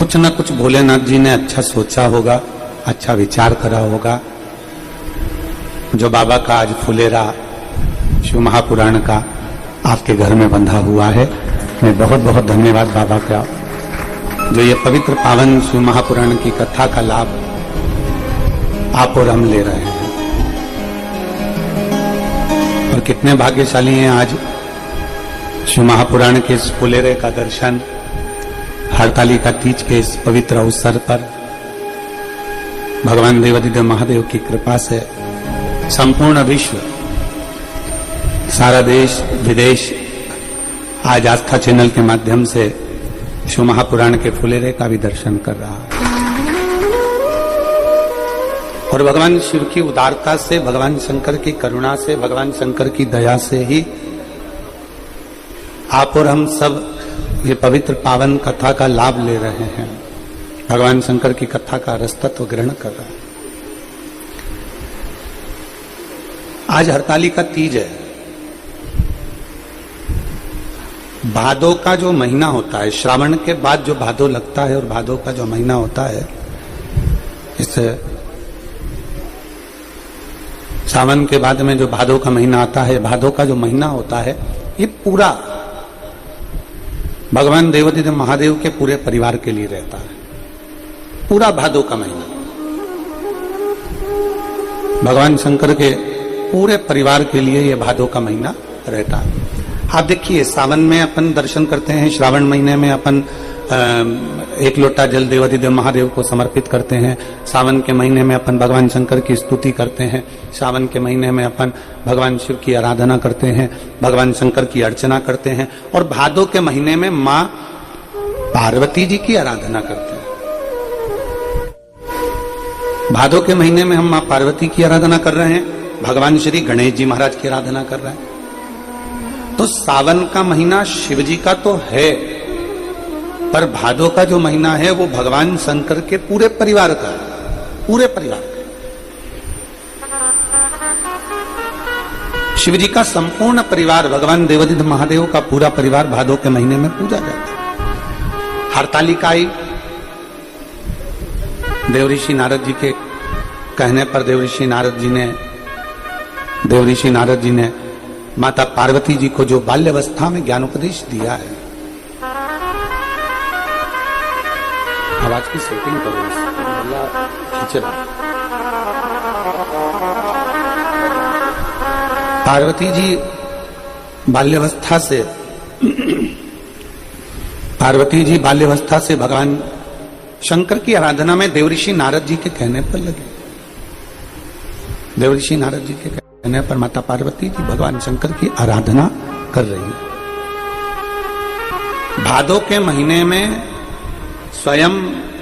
कुछ न कुछ भोलेनाथ जी ने अच्छा सोचा होगा, अच्छा विचार करा होगा, जो बाबा का आज फुलेरा शिव महापुराण का आपके घर में बंधा हुआ है। मैं बहुत बहुत धन्यवाद बाबा का, जो ये पवित्र पावन शिव महापुराण की कथा का लाभ आप और हम ले रहे हैं। और कितने भाग्यशाली हैं आज शिव महापुराण के इस फुलेरे का दर्शन, हरतालिका तीज के इस पवित्र अवसर पर भगवान देवाधिदेव महादेव की कृपा से संपूर्ण विश्व, सारा देश विदेश आज आस्था चैनल के माध्यम से शिव महापुराण के फुलेरे का भी दर्शन कर रहा है। और भगवान शिव की उदारता से, भगवान शंकर की करुणा से, भगवान शंकर की दया से ही आप और हम सब ये पवित्र पावन कथा का लाभ ले रहे हैं। भगवान शंकर की कथा का रसतत्व ग्रहण कर रहे हैं। आज हरतालिका तीज है। भादो का जो महीना होता है, श्रावण के बाद जो भादो लगता है और भादो का जो महीना होता है, इस सावन के बाद में जो भादो का महीना आता है, भादो का जो महीना होता है, ये पूरा भगवान देवाधिदेव महादेव के पूरे परिवार के लिए रहता है। पूरा भादो का महीना भगवान शंकर के पूरे परिवार के लिए ये भादो का महीना रहता है। आप देखिए, सावन में अपन दर्शन करते हैं, श्रावण महीने में अपन एक लोटा जल देवाधिदेव महादेव को समर्पित करते हैं, सावन के महीने में अपन भगवान शंकर की स्तुति करते हैं, सावन के महीने में अपन भगवान शिव की आराधना करते हैं, भगवान शंकर की अर्चना करते हैं, और भादो के महीने में माँ पार्वती जी की आराधना करते हैं। भादो के महीने में हम माँ पार्वती की आराधना कर रहे हैं, भगवान श्री गणेश जी महाराज की आराधना कर रहे हैं। तो सावन का महीना शिव जी का तो है, पर भादो का जो महीना है वो भगवान शंकर के पूरे परिवार का, पूरे परिवार का। शिव जी का संपूर्ण परिवार, भगवान देवाधिदेव महादेव का पूरा परिवार भादो के महीने में पूजा जाता है। हरतालिका आई, देवऋषि नारद जी के कहने पर देवऋषि नारद जी ने माता पार्वती जी को जो बाल्यावस्था में ज्ञानोपदेश दिया है। आवाज की सेटिंग करो, खींच रहा। पार्वती जी बाल्यावस्था से भगवान शंकर की आराधना में देवऋषि नारद जी के कहने पर लगे। देवऋषि नारद जी के कहने पर माता पार्वती जी भगवान शंकर की आराधना कर रही है। भादो के महीने में स्वयं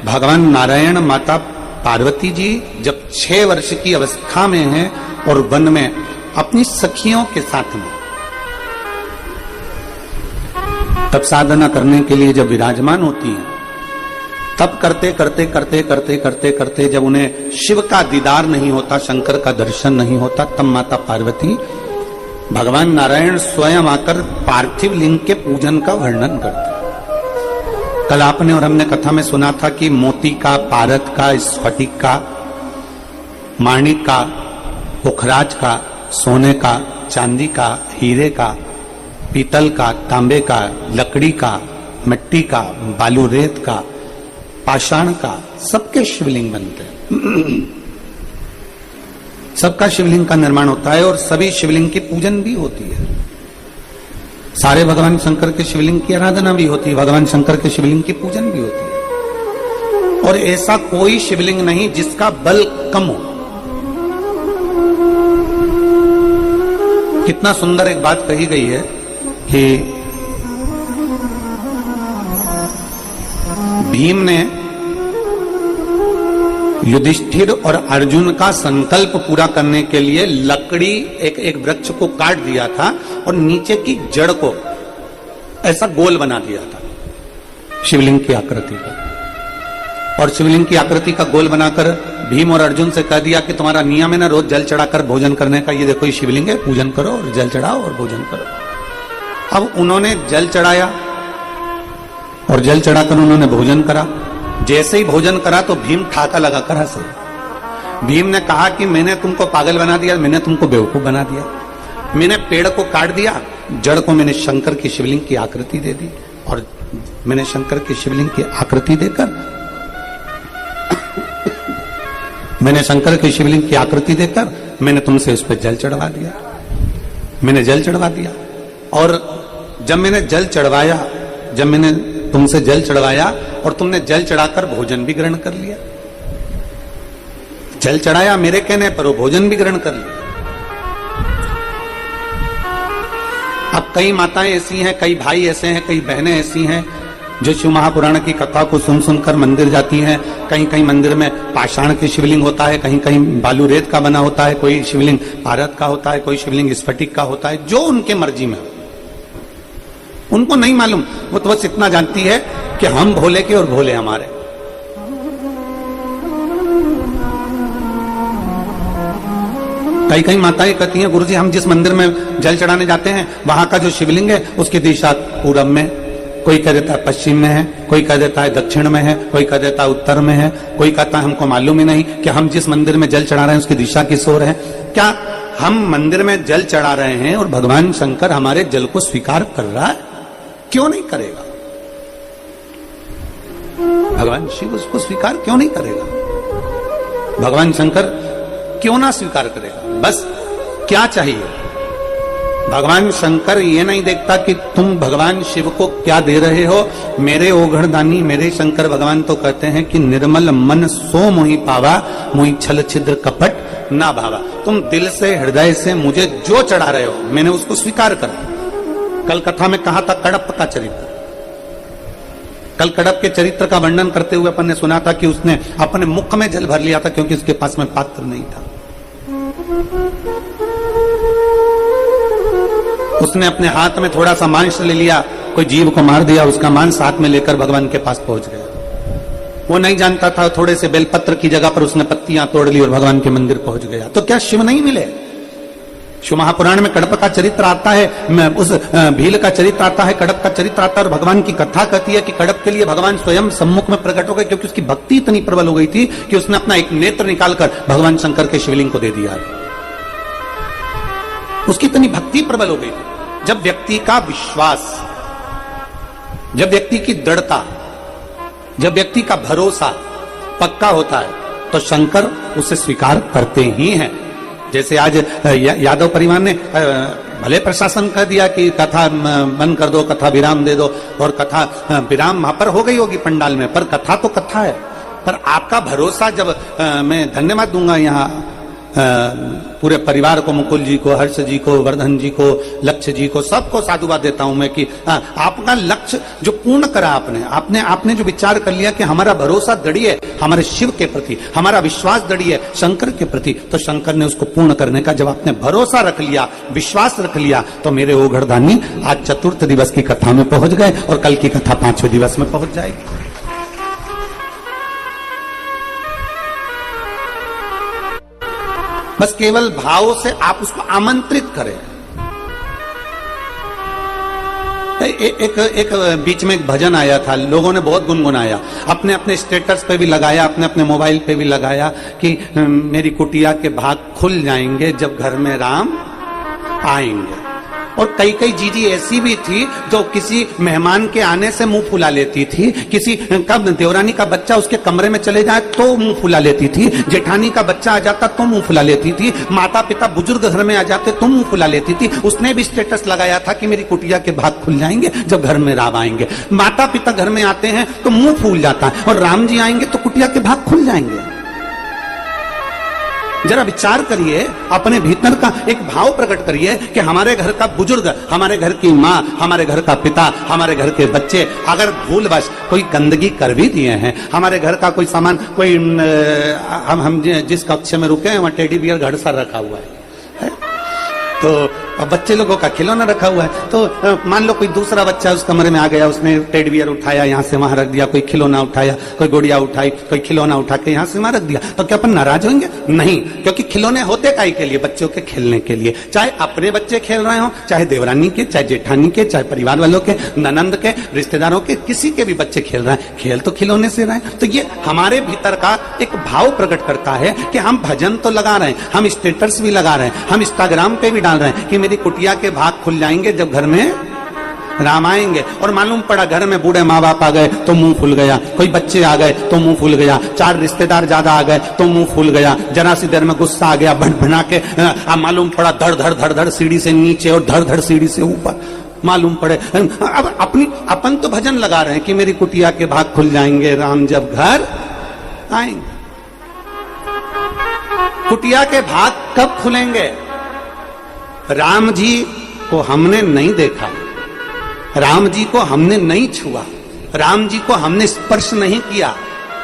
भगवान नारायण माता पार्वती जी जब 6 वर्ष की अवस्था में हैं और वन में अपनी सखियों के साथ में तब साधना करने के लिए जब विराजमान होती हैं, तब करते जब उन्हें शिव का दीदार नहीं होता, शंकर का दर्शन नहीं होता, तब माता पार्वती भगवान नारायण स्वयं आकर पार्थिव लिंग के पूजन का वर्णन करते। कल आपने और हमने कथा में सुना था कि मोती का, पारद का, स्फटिक का, माणिक का, पुखराज का, सोने का, चांदी का, हीरे का, पीतल का, तांबे का, लकड़ी का, मिट्टी का, बालू रेत का, पाषाण का, सबके शिवलिंग बनते हैं। सबका शिवलिंग का निर्माण होता है और सभी शिवलिंग की पूजन भी होती है। सारे भगवान शंकर के शिवलिंग की आराधना भी होती है, भगवान शंकर के शिवलिंग की पूजन भी होती है। और ऐसा कोई शिवलिंग नहीं जिसका बल कम हो। कितना सुंदर एक बात कही गई है कि भीम ने युधिष्ठिर और अर्जुन का संकल्प पूरा करने के लिए लकड़ी एक वृक्ष को काट दिया था और नीचे की जड़ को ऐसा गोल बना दिया था शिवलिंग की आकृति का। और शिवलिंग की आकृति का गोल बनाकर भीम और अर्जुन से कह दिया कि तुम्हारा नियम है ना रोज जल चढ़ाकर भोजन करने का, ये देखो ये शिवलिंग है, पूजन करो और जल चढ़ाओ और भोजन करो। अब उन्होंने जल चढ़ाया और जल चढ़ाकर उन्होंने भोजन करा। जैसे ही भोजन करा तो भीम ठाका लगाकर हंसे। भीम ने कहा कि मैंने तुमको पागल बना दिया, मैंने तुमको बेवकूफ बना दिया, मैंने पेड़ को काट दिया, जड़ को मैंने शंकर की शिवलिंग की आकृति दे दी, और मैंने शंकर की शिवलिंग की आकृति देकर मैंने शंकर की शिवलिंग की आकृति देकर मैंने तुमसे उस पर जल चढ़वा दिया, मैंने जल चढ़वा दिया। और जब मैंने जल चढ़वाया, जब मैंने तुमसे जल चढ़वाया और तुमने जल चढ़ाकर भोजन भी ग्रहण कर लिया, जल चढ़ाया मेरे कहने पर, वो भोजन भी ग्रहण कर लिया। अब कई माताएं ऐसी हैं, कई भाई ऐसे हैं, कई बहनें ऐसी हैं जो शिव महापुराण की कथा को सुन सुनकर मंदिर जाती हैं। कहीं कहीं मंदिर में पाषाण की शिवलिंग होता है, कहीं कहीं बालू रेत का बना होता है, कोई शिवलिंग भारत का होता है, कोई शिवलिंग स्फटिक का होता है, जो उनके मर्जी में, उनको नहीं मालूम। वो तो बस इतना जानती है कि हम भोले के और भोले हमारे। कई कई माताएं कहती हैं, गुरुजी हम जिस मंदिर में जल चढ़ाने जाते हैं वहां का जो शिवलिंग है उसकी दिशा पूरब में, कोई कह देता है पश्चिम में है, कोई कह देता है दक्षिण में है, कोई कह देता है उत्तर में है, कोई कहता है हमको मालूम ही नहीं कि हम जिस मंदिर में जल चढ़ा रहे हैं उसकी दिशा किस ओर है। क्या हम मंदिर में जल चढ़ा रहे हैं और भगवान शंकर हमारे जल को स्वीकार कर रहा है? क्यों नहीं करेगा? भगवान शिव उसको स्वीकार क्यों नहीं करेगा? भगवान शंकर क्यों ना स्वीकार करेगा? बस क्या चाहिए? भगवान शंकर ये नहीं देखता कि तुम भगवान शिव को क्या दे रहे हो। मेरे ओघड़दानी, मेरे शंकर भगवान तो कहते हैं कि निर्मल मन सो मोहि पावा, मोहि छल छिद्र कपट ना भावा। तुम दिल से, हृदय से मुझे जो चढ़ा रहे हो मैंने उसको स्वीकार करा। कल कथा में कहा था कडप का चरित्र। कल कडप के चरित्र का वर्णन करते हुए अपन ने सुना था कि उसने अपने मुख में जल भर लिया था क्योंकि उसके पास में पात्र नहीं था। उसने अपने हाथ में थोड़ा सा मांस ले लिया, कोई जीव को मार दिया, उसका मांस हाथ में लेकर भगवान के पास पहुंच गया। वो नहीं जानता था, थोड़े से बेलपत्र की जगह पर उसने पत्तियां तोड़ ली और भगवान के मंदिर पहुंच गया। तो क्या शिव नहीं मिले? शिव महापुराण में कडप का चरित्र आता है, उस भील का चरित्र आता है, कडप का चरित्र आता है, और भगवान की कथा कहती है कि कडप के लिए भगवान स्वयं सम्मुख में प्रकट हो गए क्योंकि उसकी भक्ति इतनी प्रबल हो गई थी कि उसने अपना एक नेत्र निकालकर भगवान शंकर के शिवलिंग को दे दिया। उसकी इतनी भक्ति प्रबल हो गई। जब व्यक्ति का विश्वास, जब व्यक्ति की दृढ़ता, जब व्यक्ति का भरोसा पक्का होता है तो शंकर उसे स्वीकार करते ही हैं। जैसे आज यादव परिवार ने भले प्रशासन कह दिया कि कथा बंद कर दो, कथा विराम दे दो, और कथा विराम वहां पर हो गई होगी पंडाल में, पर कथा तो कथा है। पर आपका भरोसा, जब मैं धन्यवाद दूंगा यहाँ पूरे परिवार को, मुकुल जी को, हर्ष जी को, वर्धन जी को, लक्ष्य जी को, सबको साधुवाद देता हूं मैं कि आपका लक्ष्य जो पूर्ण करा आपने जो विचार कर लिया कि हमारा भरोसा दृढ़ है हमारे शिव के प्रति, हमारा विश्वास दृढ़ है शंकर के प्रति, तो शंकर ने उसको पूर्ण करने का, जब आपने भरोसा रख लिया, विश्वास रख लिया, तो मेरे ओघड़दानी आज चतुर्थ दिवस की कथा में पहुंच गए और कल की कथा 5वें दिवस में पहुंच जाएगी। बस केवल भाव से आप उसको आमंत्रित करें। एक बीच में एक भजन आया था, लोगों ने बहुत गुनगुनाया, अपने अपने स्टेटस पे भी लगाया, अपने अपने मोबाइल पे भी लगाया कि मेरी कुटिया के भाग खुल जाएंगे जब घर में राम आएंगे। और कई कई जीजी ऐसी भी थी जो किसी मेहमान के आने से मुंह फुला लेती थी, किसी कब देवरानी का बच्चा उसके कमरे में चले जाए तो मुंह फुला लेती थी, जेठानी का बच्चा आ जाता तो मुंह फुला लेती थी, माता पिता बुजुर्ग घर में आ जाते तो मुंह फुला लेती थी। उसने भी स्टेटस लगाया था कि मेरी कुटिया के भाग खुल जाएंगे जब घर में राम आएंगे। माता पिता घर में आते हैं तो मुंह फूल जाता है, और राम जी आएंगे तो कुटिया के भाग खुल जाएंगे। जरा विचार करिए, अपने भीतर का एक भाव प्रकट करिए कि हमारे घर का बुजुर्ग, हमारे घर की माँ, हमारे घर का पिता, हमारे घर के बच्चे अगर भूलवश कोई गंदगी कर भी दिए हैं, हमारे घर का कोई सामान, कोई हम जिस कक्ष में रुके हैं वहां टेडी बियर घड़सा रखा हुआ है, तो और बच्चे लोगों का खिलौना रखा हुआ है, तो मान लो कोई दूसरा बच्चा उस कमरे में आ गया, उसने टेडी बियर उठाया यहाँ से वहां रख दिया, कोई खिलौना उठाया, कोई गुड़िया उठाई, कोई खिलौना उठा के यहाँ से वहां रख दिया, तो क्या अपन नाराज होंगे? नहीं, क्योंकि खिलौने होते काहे के लिए? बच्चों के खेलने के लिए। चाहे अपने बच्चे खेल रहे हो, चाहे देवरानी के, चाहे जेठानी के, चाहे परिवार वालों के, ननंद के, रिश्तेदारों के, किसी के भी बच्चे खेल रहे हैं, खेल तो खिलौने से रहे हैं। तो ये हमारे भीतर का एक भाव प्रकट करता है कि हम भजन तो लगा रहे हैं, हम स्टेटस भी लगा रहे हैं, हम इंस्टाग्राम पे भी डाल रहे हैं कि मेरी कुटिया के भाग खुल जाएंगे जब घर में राम आएंगे। और मालूम पड़ा घर में बूढ़े माँ बाप आ गए तो मुंह फूल गया, कोई बच्चे आ गए तो मुंह फूल गया, 4 रिश्तेदार ज्यादा आ गए तो मुंह फूल गया, जरा सी देर में गुस्सा आ गया, भड़भड़ा के मालूम पड़ा धड़ धड़ धड़ धड़ सीढ़ी से नीचे और धड़ धड़ सीढ़ी से ऊपर मालूम पड़े। अब अपन तो भजन लगा रहे हैं कि मेरी कुटिया के भाग खुल जाएंगे राम जब घर आएंगे। कुटिया के भाग कब खुलेंगे? राम जी को हमने नहीं देखा, राम जी को हमने नहीं छुआ, राम जी को हमने स्पर्श नहीं किया,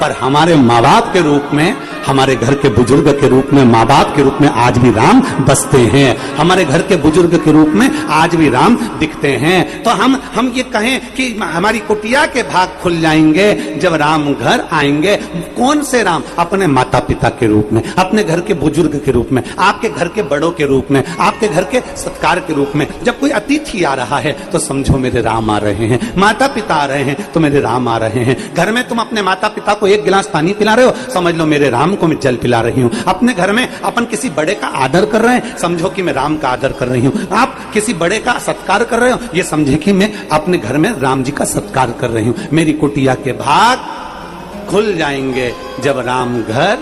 पर हमारे माँ बाप के रूप में, हमारे घर के बुजुर्ग के रूप में, माँ बाप के रूप में आज भी राम बसते हैं, हमारे घर के बुजुर्ग के रूप में आज भी राम दिखते हैं। तो हम ये कहें कि हमारी कुटिया के भाग खुल जाएंगे जब राम घर आएंगे। कौन से राम? अपने माता पिता के रूप में, अपने घर के बुजुर्ग के रूप में, आपके घर के बड़ों के रूप में, आपके घर के सत्कार के रूप में। जब कोई अतिथि आ रहा है तो समझो मेरे राम आ रहे हैं, माता पिता आ रहे हैं तो मेरे राम आ रहे हैं। घर में तुम अपने माता पिता को 1 गिलास पानी पिला रहे हो, समझ लो मेरे राम को मैं जल पिला रही हूँ। अपने घर में अपन किसी बड़े का आदर कर रहे हैं, समझो कि मैं राम का आदर कर रही हूँ। आप किसी बड़े का सत्कार कर रहे हो, ये समझे कि मैं अपने घर में राम जी का सत्कार कर रही हूँ। मेरी कुटिया के भाग खुल जाएंगे जब राम घर,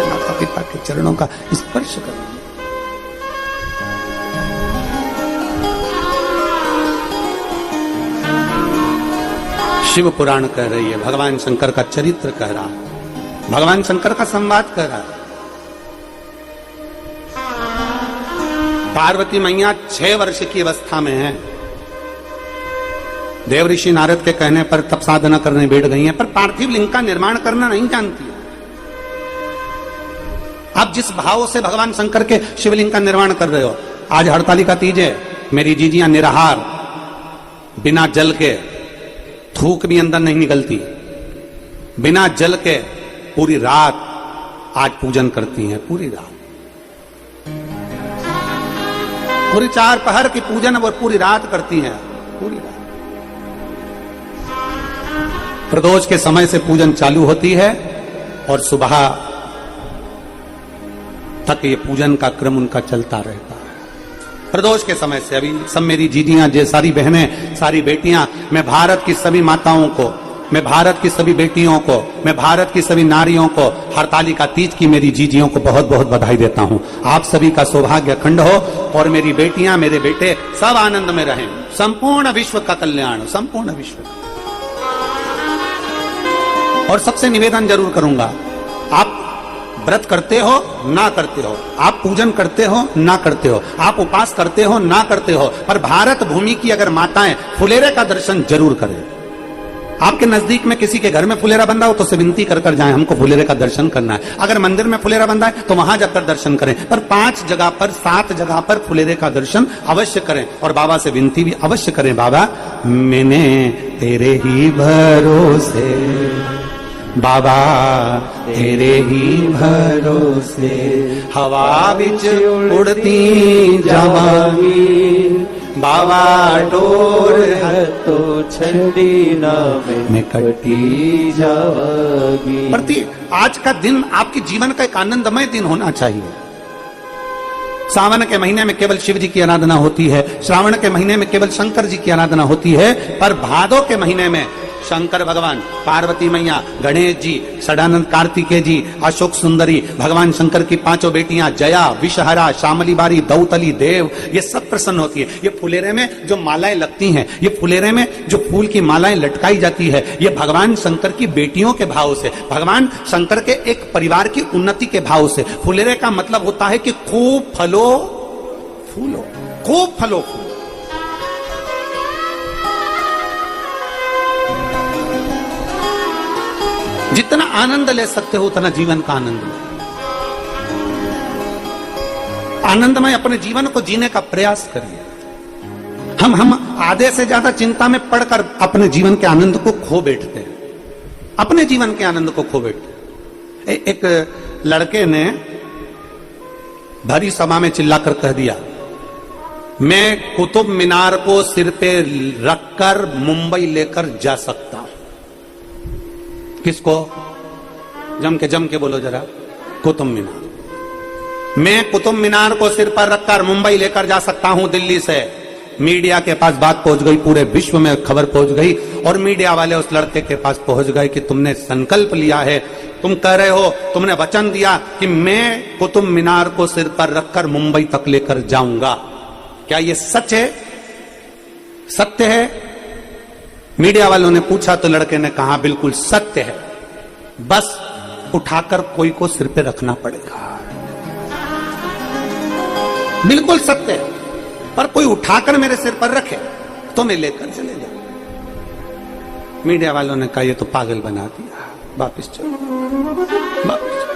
माता पिता के चरणों का स्पर्श करेंगे। शिव पुराण कह रही है, भगवान शंकर का चरित्र कह रहा है, भगवान शंकर का संवाद कह रहा है। पार्वती मैया 6 वर्ष की अवस्था में है, देव ऋषि नारद के कहने पर तप साधना करने बैठ गई हैं, पर पार्थिव लिंग का निर्माण करना नहीं जानती। आप जिस भाव से भगवान शंकर के शिवलिंग का निर्माण कर रहे हो, आज हड़तालिका तीज है, मेरी जीजियां निराहार, बिना जल के, थूक भी अंदर नहीं निकलती, बिना जल के पूरी रात आज पूजन करती हैं। पूरी रात, पूरी 4 पहर की पूजन वो पूरी रात करती हैं, पूरी रात। प्रदोष के समय से पूजन चालू होती है और सुबह तक ये पूजन का क्रम उनका चलता रहता है। प्रदोष के समय से अभी सब मेरी जीजियां, जे सारी बहनें, सारी बेटियां, मैं भारत की सभी माताओं को, मैं भारत की सभी बेटियों को, मैं भारत की सभी नारियों को हरतालिका तीज की मेरी जीजियों को बहुत बहुत बधाई देता हूं। आप सभी का सौभाग्य अखंड हो और मेरी बेटियां, मेरे बेटे सब आनंद में रहें। संपूर्ण विश्व का कल्याण, संपूर्ण विश्व। और सबसे निवेदन जरूर करूंगा, आप व्रत करते हो ना करते हो, आप पूजन करते हो ना करते हो, आप उपास करते हो ना करते हो, पर भारत भूमि की अगर माताएं फुलेरे का दर्शन जरूर करें। आपके नजदीक में किसी के घर में फुलेरा बंधा हो तो उसे विनती कर जाएं, हमको फुलेरे का दर्शन करना है। अगर मंदिर में फुलेरा बंधा है तो वहां जाकर दर्शन करें, पर 5 जगह पर, 7 जगह पर फुलेरे का दर्शन अवश्य करें और बाबा से विनती भी अवश्य करें, बाबा मैंने तेरे ही भरोसे, बाबा तेरे ही भरोसे हवा बिच उड़ती जावांगी, बाबा डोर है तो छंडी ना में कटी जावांगी। प्रति आज का दिन आपके जीवन का एक आनंदमय दिन होना चाहिए। सावन के महीने में केवल शिव जी की आराधना होती है, श्रावण के महीने में केवल शंकर जी की आराधना होती है, पर भादो के महीने में शंकर भगवान, पार्वती मैया, गणेश जी, सदानंद कार्तिकेय जी, अशोक सुंदरी, भगवान शंकर की 5 बेटियां जया, विषहरा, श्यामली बारी, दौतली, देव, ये सब प्रसन्न होती है। ये फुलेरे में जो मालाएं लगती हैं, ये फुलेरे में जो फूल की मालाएं लटकाई जाती है, ये भगवान शंकर की बेटियों के भाव से, भगवान शंकर के एक परिवार की उन्नति के भाव से। फुलेरे का मतलब होता है कि खूब फलो फूलो, खूब फलो फूलो। जितना आनंद ले सकते हो उतना जीवन का आनंद लो। आनंदमय अपने जीवन को जीने का प्रयास करिए। हम आधे से ज्यादा चिंता में पड़कर अपने जीवन के आनंद को खो बैठते हैं, अपने जीवन के आनंद को खो बैठते हैं। एक लड़के ने भरी सभा में चिल्लाकर कह दिया, मैं कुतुब मीनार को सिर पे रखकर मुंबई लेकर जा सकता हूं। किसको? जम के बोलो जरा। कुतुब मीनार। मैं कुतुब मीनार को सिर पर रखकर मुंबई लेकर जा सकता हूं दिल्ली से। मीडिया के पास बात पहुंच गई, पूरे विश्व में खबर पहुंच गई और मीडिया वाले उस लड़के के पास पहुंच गए कि तुमने संकल्प लिया है, तुम कह रहे हो, तुमने वचन दिया कि मैं कुतुब मीनार को सिर पर रखकर मुंबई तक लेकर जाऊंगा। क्या ये सच है? सत्य है? मीडिया वालों ने पूछा तो लड़के ने कहा बिल्कुल सत्य है, बस उठाकर कोई को सिर पे रखना पड़ेगा। बिल्कुल सत्य है, पर कोई उठाकर मेरे सिर पर रखे तो मैं लेकर चले जाऊं। मीडिया वालों ने कहा ये तो पागल बना दिया, वापिस चलो, वापिस चलो।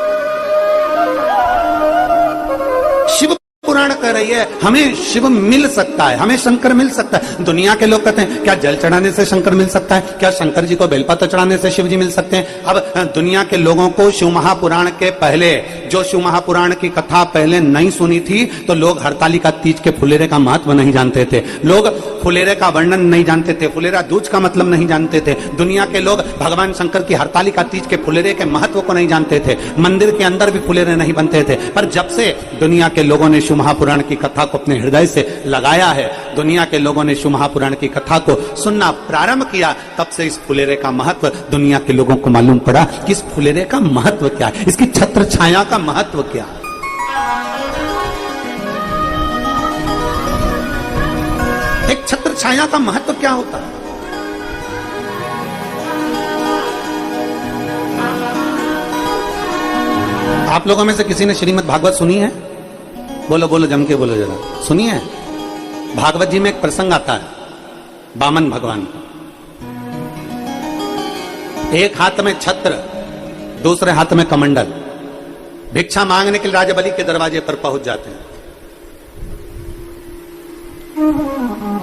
शिव पुराण कह रही है हमें शिव मिल सकता है, हमें शंकर मिल सकता है। दुनिया के लोग कहते हैं क्या जल चढ़ाने से शंकर मिल सकता है, क्या शंकर जी को बेलपत्र चढ़ाने से शिव जी मिल सकते हैं। अब दुनिया के लोगों को शिव महापुराण के पहले, जो शिव महापुराण की कथा पहले नहीं सुनी थी, तो लोग हरतालिका तीज के फुलेरे का महत्व नहीं जानते थे, लोग फुलेरे का वर्णन नहीं जानते थे, फुलेरा दूज का मतलब नहीं जानते थे। दुनिया के लोग भगवान शंकर की हरतालिका तीज के फुलेरे के महत्व को नहीं जानते थे, मंदिर के अंदर भी फुलेरे नहीं बनते थे। पर जब से दुनिया के लोगों ने शिव महापुराण की कथा को अपने हृदय से लगाया है, दुनिया के लोगों ने शिव महापुराण की कथा को सुनना प्रारंभ किया, तब से इस फुलेरे का महत्व दुनिया के लोगों को मालूम पड़ा कि इस फुलेरे का महत्व क्या है, इसकी छत्र छाया का महत्व क्या है। एक छत्र छाया का महत्व क्या होता है? आप लोगों में से किसी ने श्रीमद् भागवत सुनी है? बोलो बोलो, जम के बोलो जरा, सुनी है? भागवत जी में एक प्रसंग आता है वामन भगवान का। एक हाथ में छत्र, दूसरे हाथ में कमंडल, भिक्षा मांगने के लिए राजा बलि के दरवाजे पर पहुंच जाते हैं।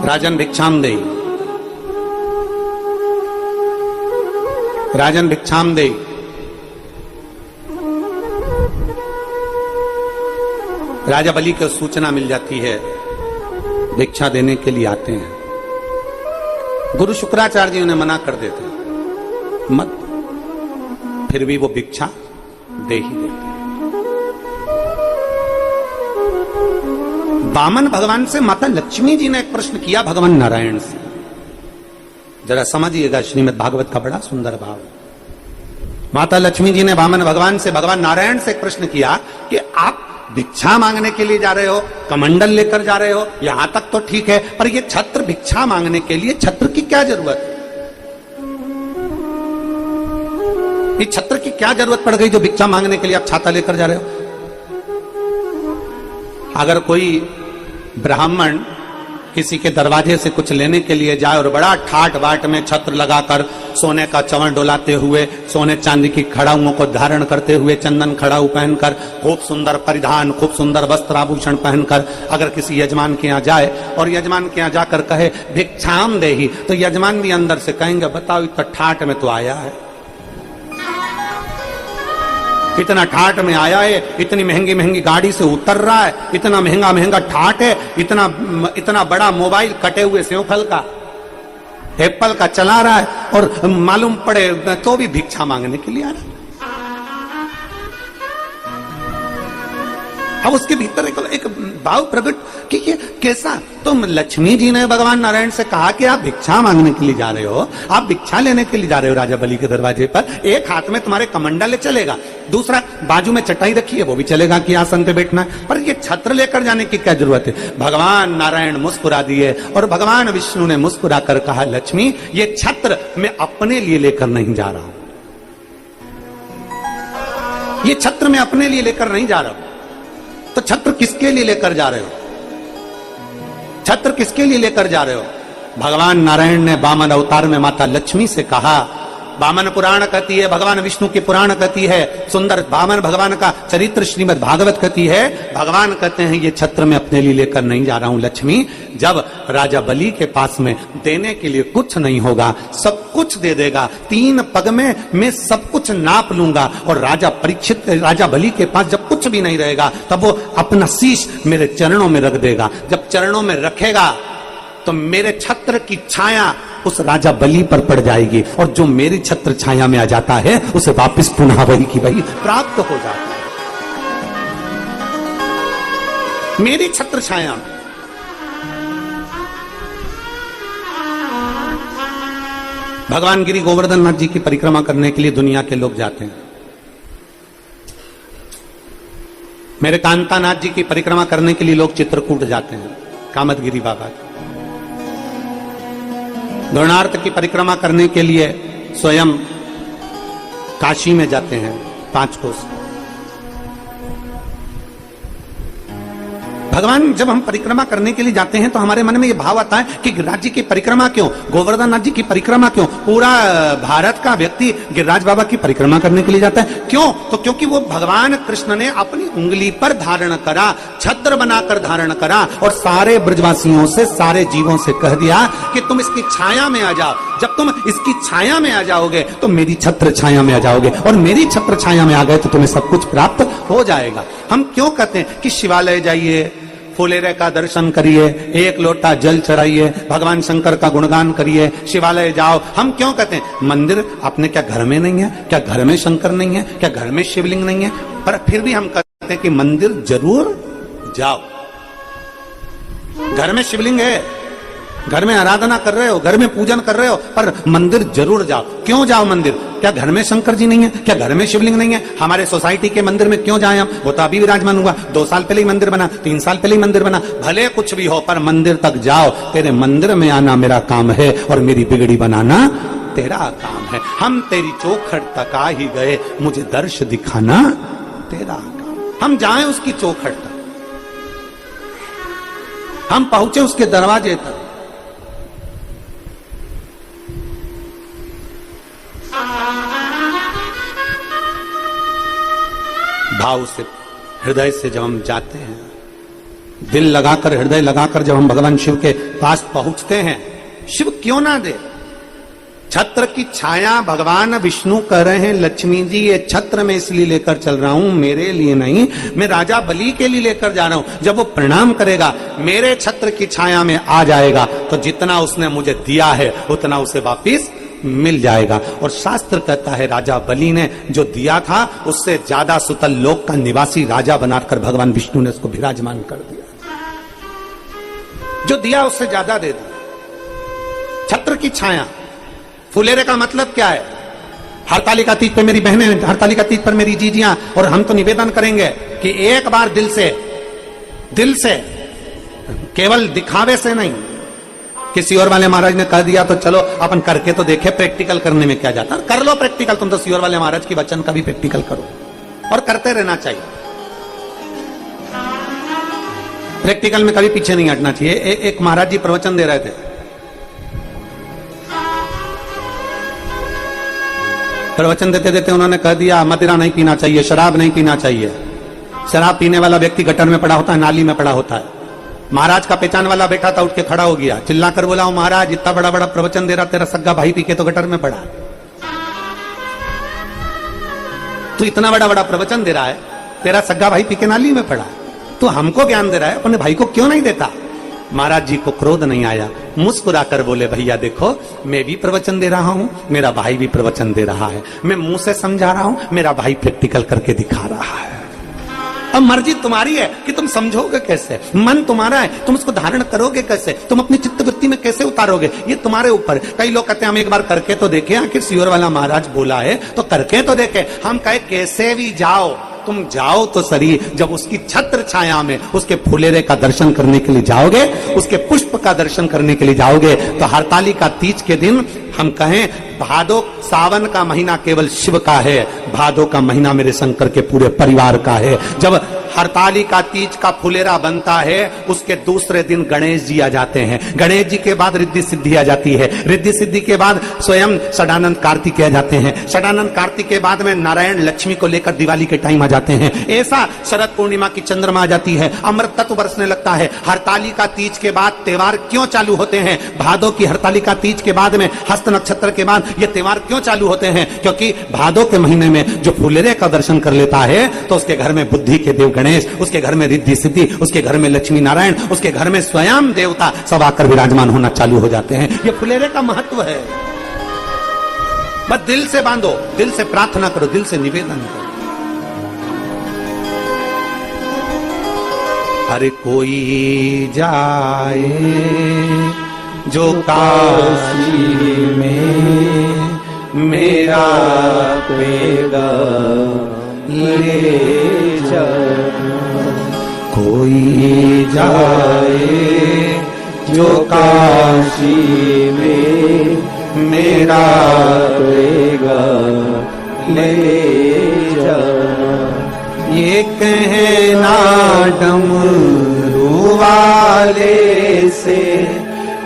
राजन भिक्षाम देई, राजन भिक्षाम देई। राजा बलि को सूचना मिल जाती है, भिक्षा देने के लिए आते हैं। गुरु शुक्राचार्य जी उन्हें मना कर देते हैं, मत, फिर भी वो भिक्षा दे ही देते हैं। वामन भगवान से माता लक्ष्मी जी ने एक प्रश्न किया भगवान नारायण से, जरा समझिएगा, श्रीमद् भागवत का बड़ा सुंदर भाव। माता लक्ष्मी जी ने वामन भगवान से, भगवान नारायण से एक प्रश्न किया कि आप भिक्षा मांगने के लिए जा रहे हो, कमंडल लेकर जा रहे हो, यहां तक तो ठीक है, पर ये छत्र भिक्षा मांगने के लिए छत्र की क्या जरूरत है? ये छत्र की क्या जरूरत पड़ गई जो भिक्षा मांगने के लिए आप छाता लेकर जा रहे हो? अगर कोई ब्राह्मण किसी के दरवाजे से कुछ लेने के लिए जाए और बड़ा ठाट बाट में छत्र लगाकर, सोने का चंवर डोलाते हुए, सोने चांदी की खड़ाऊं को धारण करते हुए, चंदन खड़ाऊ पहनकर, खूब सुंदर परिधान, खूब सुंदर वस्त्र आभूषण पहनकर अगर किसी यजमान के यहाँ जाए और यजमान के यहाँ जाकर कहे भिक्षाम देहि, तो यजमान भी अंदर से कहेंगे बताओ इतना ठाट में तो आया है, इतना ठाट में आया है, इतनी महंगी महंगी गाड़ी से उतर रहा है, इतना महंगा महंगा ठाट है, इतना बड़ा मोबाइल कटे हुए सेवफल का, एप्पल का चला रहा है, और मालूम पड़े तो भी भिक्षा मांगने के लिए आ रहा है। अब उसके भीतर एक भाव प्रकट कि ये कैसा, तुम लक्ष्मी जी ने भगवान नारायण से कहा कि आप भिक्षा मांगने के लिए जा रहे हो, आप भिक्षा लेने के लिए जा रहे हो राजा बलि के दरवाजे पर, एक हाथ में तुम्हारे कमंडल चलेगा, दूसरा बाजू में चटाई रखी है वो भी चलेगा कि आसन पे बैठना है, पर ये छत्र लेकर जाने की क्या जरूरत है? भगवान नारायण मुस्कुरा दिए और भगवान विष्णु ने मुस्कुरा कर कहा लक्ष्मी ये छत्र मैं अपने लिए लेकर नहीं जा रहा हूं, ये छत्र मैं अपने लिए लेकर नहीं जा रहा हूं। तो छत्र किसके लिए लेकर जा रहे हो? छत्र किसके लिए लेकर जा रहे हो? भगवान नारायण ने वामन अवतार में माता लक्ष्मी से कहा वामन पुराण कहती है, भगवान विष्णु की पुराण कहती है, सुंदर वामन भगवान का चरित्र श्रीमद् भागवत कहती है। भगवान कहते हैं ये छत्र मैं अपने लिए लेकर नहीं जा रहा हूं लक्ष्मी। जब राजा बलि के पास में देने के लिए कुछ नहीं होगा, सब कुछ दे देगा, 3 पग में मैं सब कुछ नाप लूंगा। और राजा बलि के पास जब कुछ भी नहीं रहेगा तब वो अपना शीश मेरे चरणों में रख देगा। जब चरणों में रखेगा तो मेरे छत्र की छाया उस राजा बलि पर पड़ जाएगी, और जो मेरी छत्र छाया में आ जाता है उसे वापस पुनः वही की वही प्राप्त हो जाता है। मेरी छत्र छाया में भगवान गिरि गोवर्धन नाथ जी की परिक्रमा करने के लिए दुनिया के लोग जाते हैं। मेरे कांता नाथ जी की परिक्रमा करने के लिए लोग चित्रकूट जाते हैं, कामतगिरी बाबा की। द्रोणार्थ की परिक्रमा करने के लिए स्वयं काशी में जाते हैं, 5 कोस। भगवान जब हम परिक्रमा करने के लिए जाते हैं तो हमारे मन में यह भाव आता है कि गिरिराज जी की परिक्रमा क्यों, गोवर्धन नाथ जी की परिक्रमा क्यों, पूरा भारत का व्यक्ति गिरिराज बाबा की परिक्रमा करने के लिए जाता है। क्यों? तो क्योंकि वो भगवान कृष्ण ने अपनी उंगली पर धारण करा, छत्र बनाकर धारण करा, और सारे ब्रजवासियों से, सारे जीवों से कह दिया कि तुम इसकी छाया में आ जाओ। जब तुम इसकी छाया में आ जाओगे तो मेरी छत्र छाया में आ जाओगे, और मेरी छत्र छाया में आ गए तो तुम्हें सब कुछ प्राप्त हो जाएगा। हम क्यों कहते हैं कि शिवालय जाइए, फुलेरे का दर्शन करिए, 1 लोटा जल चढ़ाइए, भगवान शंकर का गुणगान करिए, शिवालय जाओ। हम क्यों कहते हैं? मंदिर अपने क्या घर में नहीं है? क्या घर में शंकर नहीं है? क्या घर में शिवलिंग नहीं है? पर फिर भी हम कहते हैं कि मंदिर जरूर जाओ। घर में शिवलिंग है, घर में आराधना कर रहे हो, घर में पूजन कर रहे हो, पर मंदिर जरूर जाओ। क्यों जाओ मंदिर? क्या घर में शंकर जी नहीं है? क्या घर में शिवलिंग नहीं है? हमारे सोसाइटी के मंदिर में क्यों जाए हम? वो तो अभी विराजमान हुआ, 2 साल पहले ही मंदिर बना, 3 साल पहले ही मंदिर बना। भले कुछ भी हो पर मंदिर तक जाओ। तेरे मंदिर में आना मेरा काम है और मेरी बिगड़ी बनाना तेरा काम है। हम तेरी चौखट तक आ ही गए, मुझे दर्श दिखाना तेरा काम। हम जाएं उसकी चौखट तक, हम पहुंचे उसके दरवाजे तक। भाव से, हृदय से जब हम जाते हैं, दिल लगाकर, हृदय लगाकर जब हम भगवान शिव के पास पहुंचते हैं, शिव क्यों ना दे? छत्र की छाया भगवान विष्णु कह रहे हैं, लक्ष्मी जी ये छत्र मैं इसलिए लेकर चल रहा हूं, मेरे लिए नहीं, मैं राजा बलि के लिए लेकर जा रहा हूं। जब वो प्रणाम करेगा, मेरे छत्र की छाया में आ जाएगा, तो जितना उसने मुझे दिया है उतना उसे वापिस मिल जाएगा। और शास्त्र कहता है राजा बलि ने जो दिया था उससे ज्यादा सुतल लोक का निवासी राजा बनाकर भगवान विष्णु ने उसको विराजमान कर दिया। जो दिया उससे ज्यादा दे दिया। छत्र की छाया, फुलेरे का मतलब क्या है? हरतालिका तीज पे मेरी बहनें, हरतालिका तीज पर मेरी जीजियां, और हम तो निवेदन करेंगे कि एक बार दिल से, केवल दिखावे से नहीं। किसी और वाले महाराज ने कह दिया तो चलो अपन करके तो देखे, प्रैक्टिकल करने में क्या जाता? कर लो प्रैक्टिकल, तुम तो सियोर वाले महाराज की वचन का भी प्रैक्टिकल करो, और करते रहना चाहिए। प्रैक्टिकल में कभी पीछे नहीं हटना चाहिए। एक महाराज जी प्रवचन दे रहे थे, प्रवचन देते देते उन्होंने कह दिया मदिरा नहीं पीना चाहिए, शराब नहीं पीना चाहिए। शराब पीने वाला व्यक्ति गटर में पड़ा होता है, नाली में पड़ा होता है। महाराज का पहचान वाला बैठा था, उठ के खड़ा हो गया, चिल्लाकर बोला, महाराज इतना बड़ा बड़ा प्रवचन दे रहा, तेरा सग्गा भाई पी के तो गटर में पड़ा। तू इतना बड़ा बड़ा प्रवचन दे रहा है, तेरा सग्गा भाई पी के नाली में पड़ा, तू हमको ज्ञान दे रहा है, अपने भाई को क्यों नहीं देता? महाराज जी को क्रोध नहीं आया, मुस्कुराकर बोले, भैया देखो मैं भी प्रवचन दे रहा हूं, मेरा भाई भी प्रवचन दे रहा है, मैं मुंह से समझा रहा हूं, मेरा भाई प्रैक्टिकल करके दिखा रहा है। अब मर्जी तुम्हारी है कि तुम समझोगे कैसे, मन तुम्हारा है, तुम उसको धारण करोगे कैसे, तुम अपनी चित्तवृत्ति में कैसे उतारोगे, ये तुम्हारे ऊपर। कई लोग कहते हैं हम एक बार करके तो देखें, आखिर सियोर वाला महाराज बोला है तो करके तो देखें। हम कहे कैसे भी जाओ, तुम जाओ तो सही। जब उसकी छत्र छाया में उसके फुलेरे का दर्शन करने के लिए जाओगे, उसके पुष्प का दर्शन करने के लिए जाओगे, तो हरतालिका तीज के दिन हम कहें भादो सावन का महीना केवल शिव का है, भादो का महीना मेरे शंकर के पूरे परिवार का है। जब हरतालिका तीज का फुलेरा बनता है उसके दूसरे दिन गणेश जी आ जाते हैं, गणेश जी के बाद रिद्धि सिद्धि आ जाती है, रिद्धि सिद्धि के बाद स्वयं षडानंद कार्तिक आ जाते हैं, षडानंद कार्तिक के बाद में नारायण लक्ष्मी को लेकर दिवाली के टाइम आ जाते हैं। ऐसा शरद पूर्णिमा की चंद्रमा आ जाती है, अमृत तत्व बरसने लगता है। हरतालिका तीज के बाद त्योहार क्यों चालू होते हैं? भादो की हरतालिका तीज के बाद में हस्त नक्षत्र के बाद ये त्योहार क्यों चालू होते हैं? क्योंकि भादो के महीने में जो फुलेरे का दर्शन कर लेता है तो उसके घर में बुद्धि के देव गणेश, उसके घर में रिद्धि सिद्धि, उसके घर में लक्ष्मी नारायण, उसके घर में स्वयं देवता सब आकर विराजमान होना चालू हो जाते हैं। ये फुलेरे का महत्व है। बस दिल से बांधो, दिल से प्रार्थना करो, दिल से निवेदन करो। हर कोई जाए जो काशी में मेरा पैगाम ले जाए, कोई जाए जो काशी में मेरा पैगाम ले जाए। ये कहना डमरू वाले से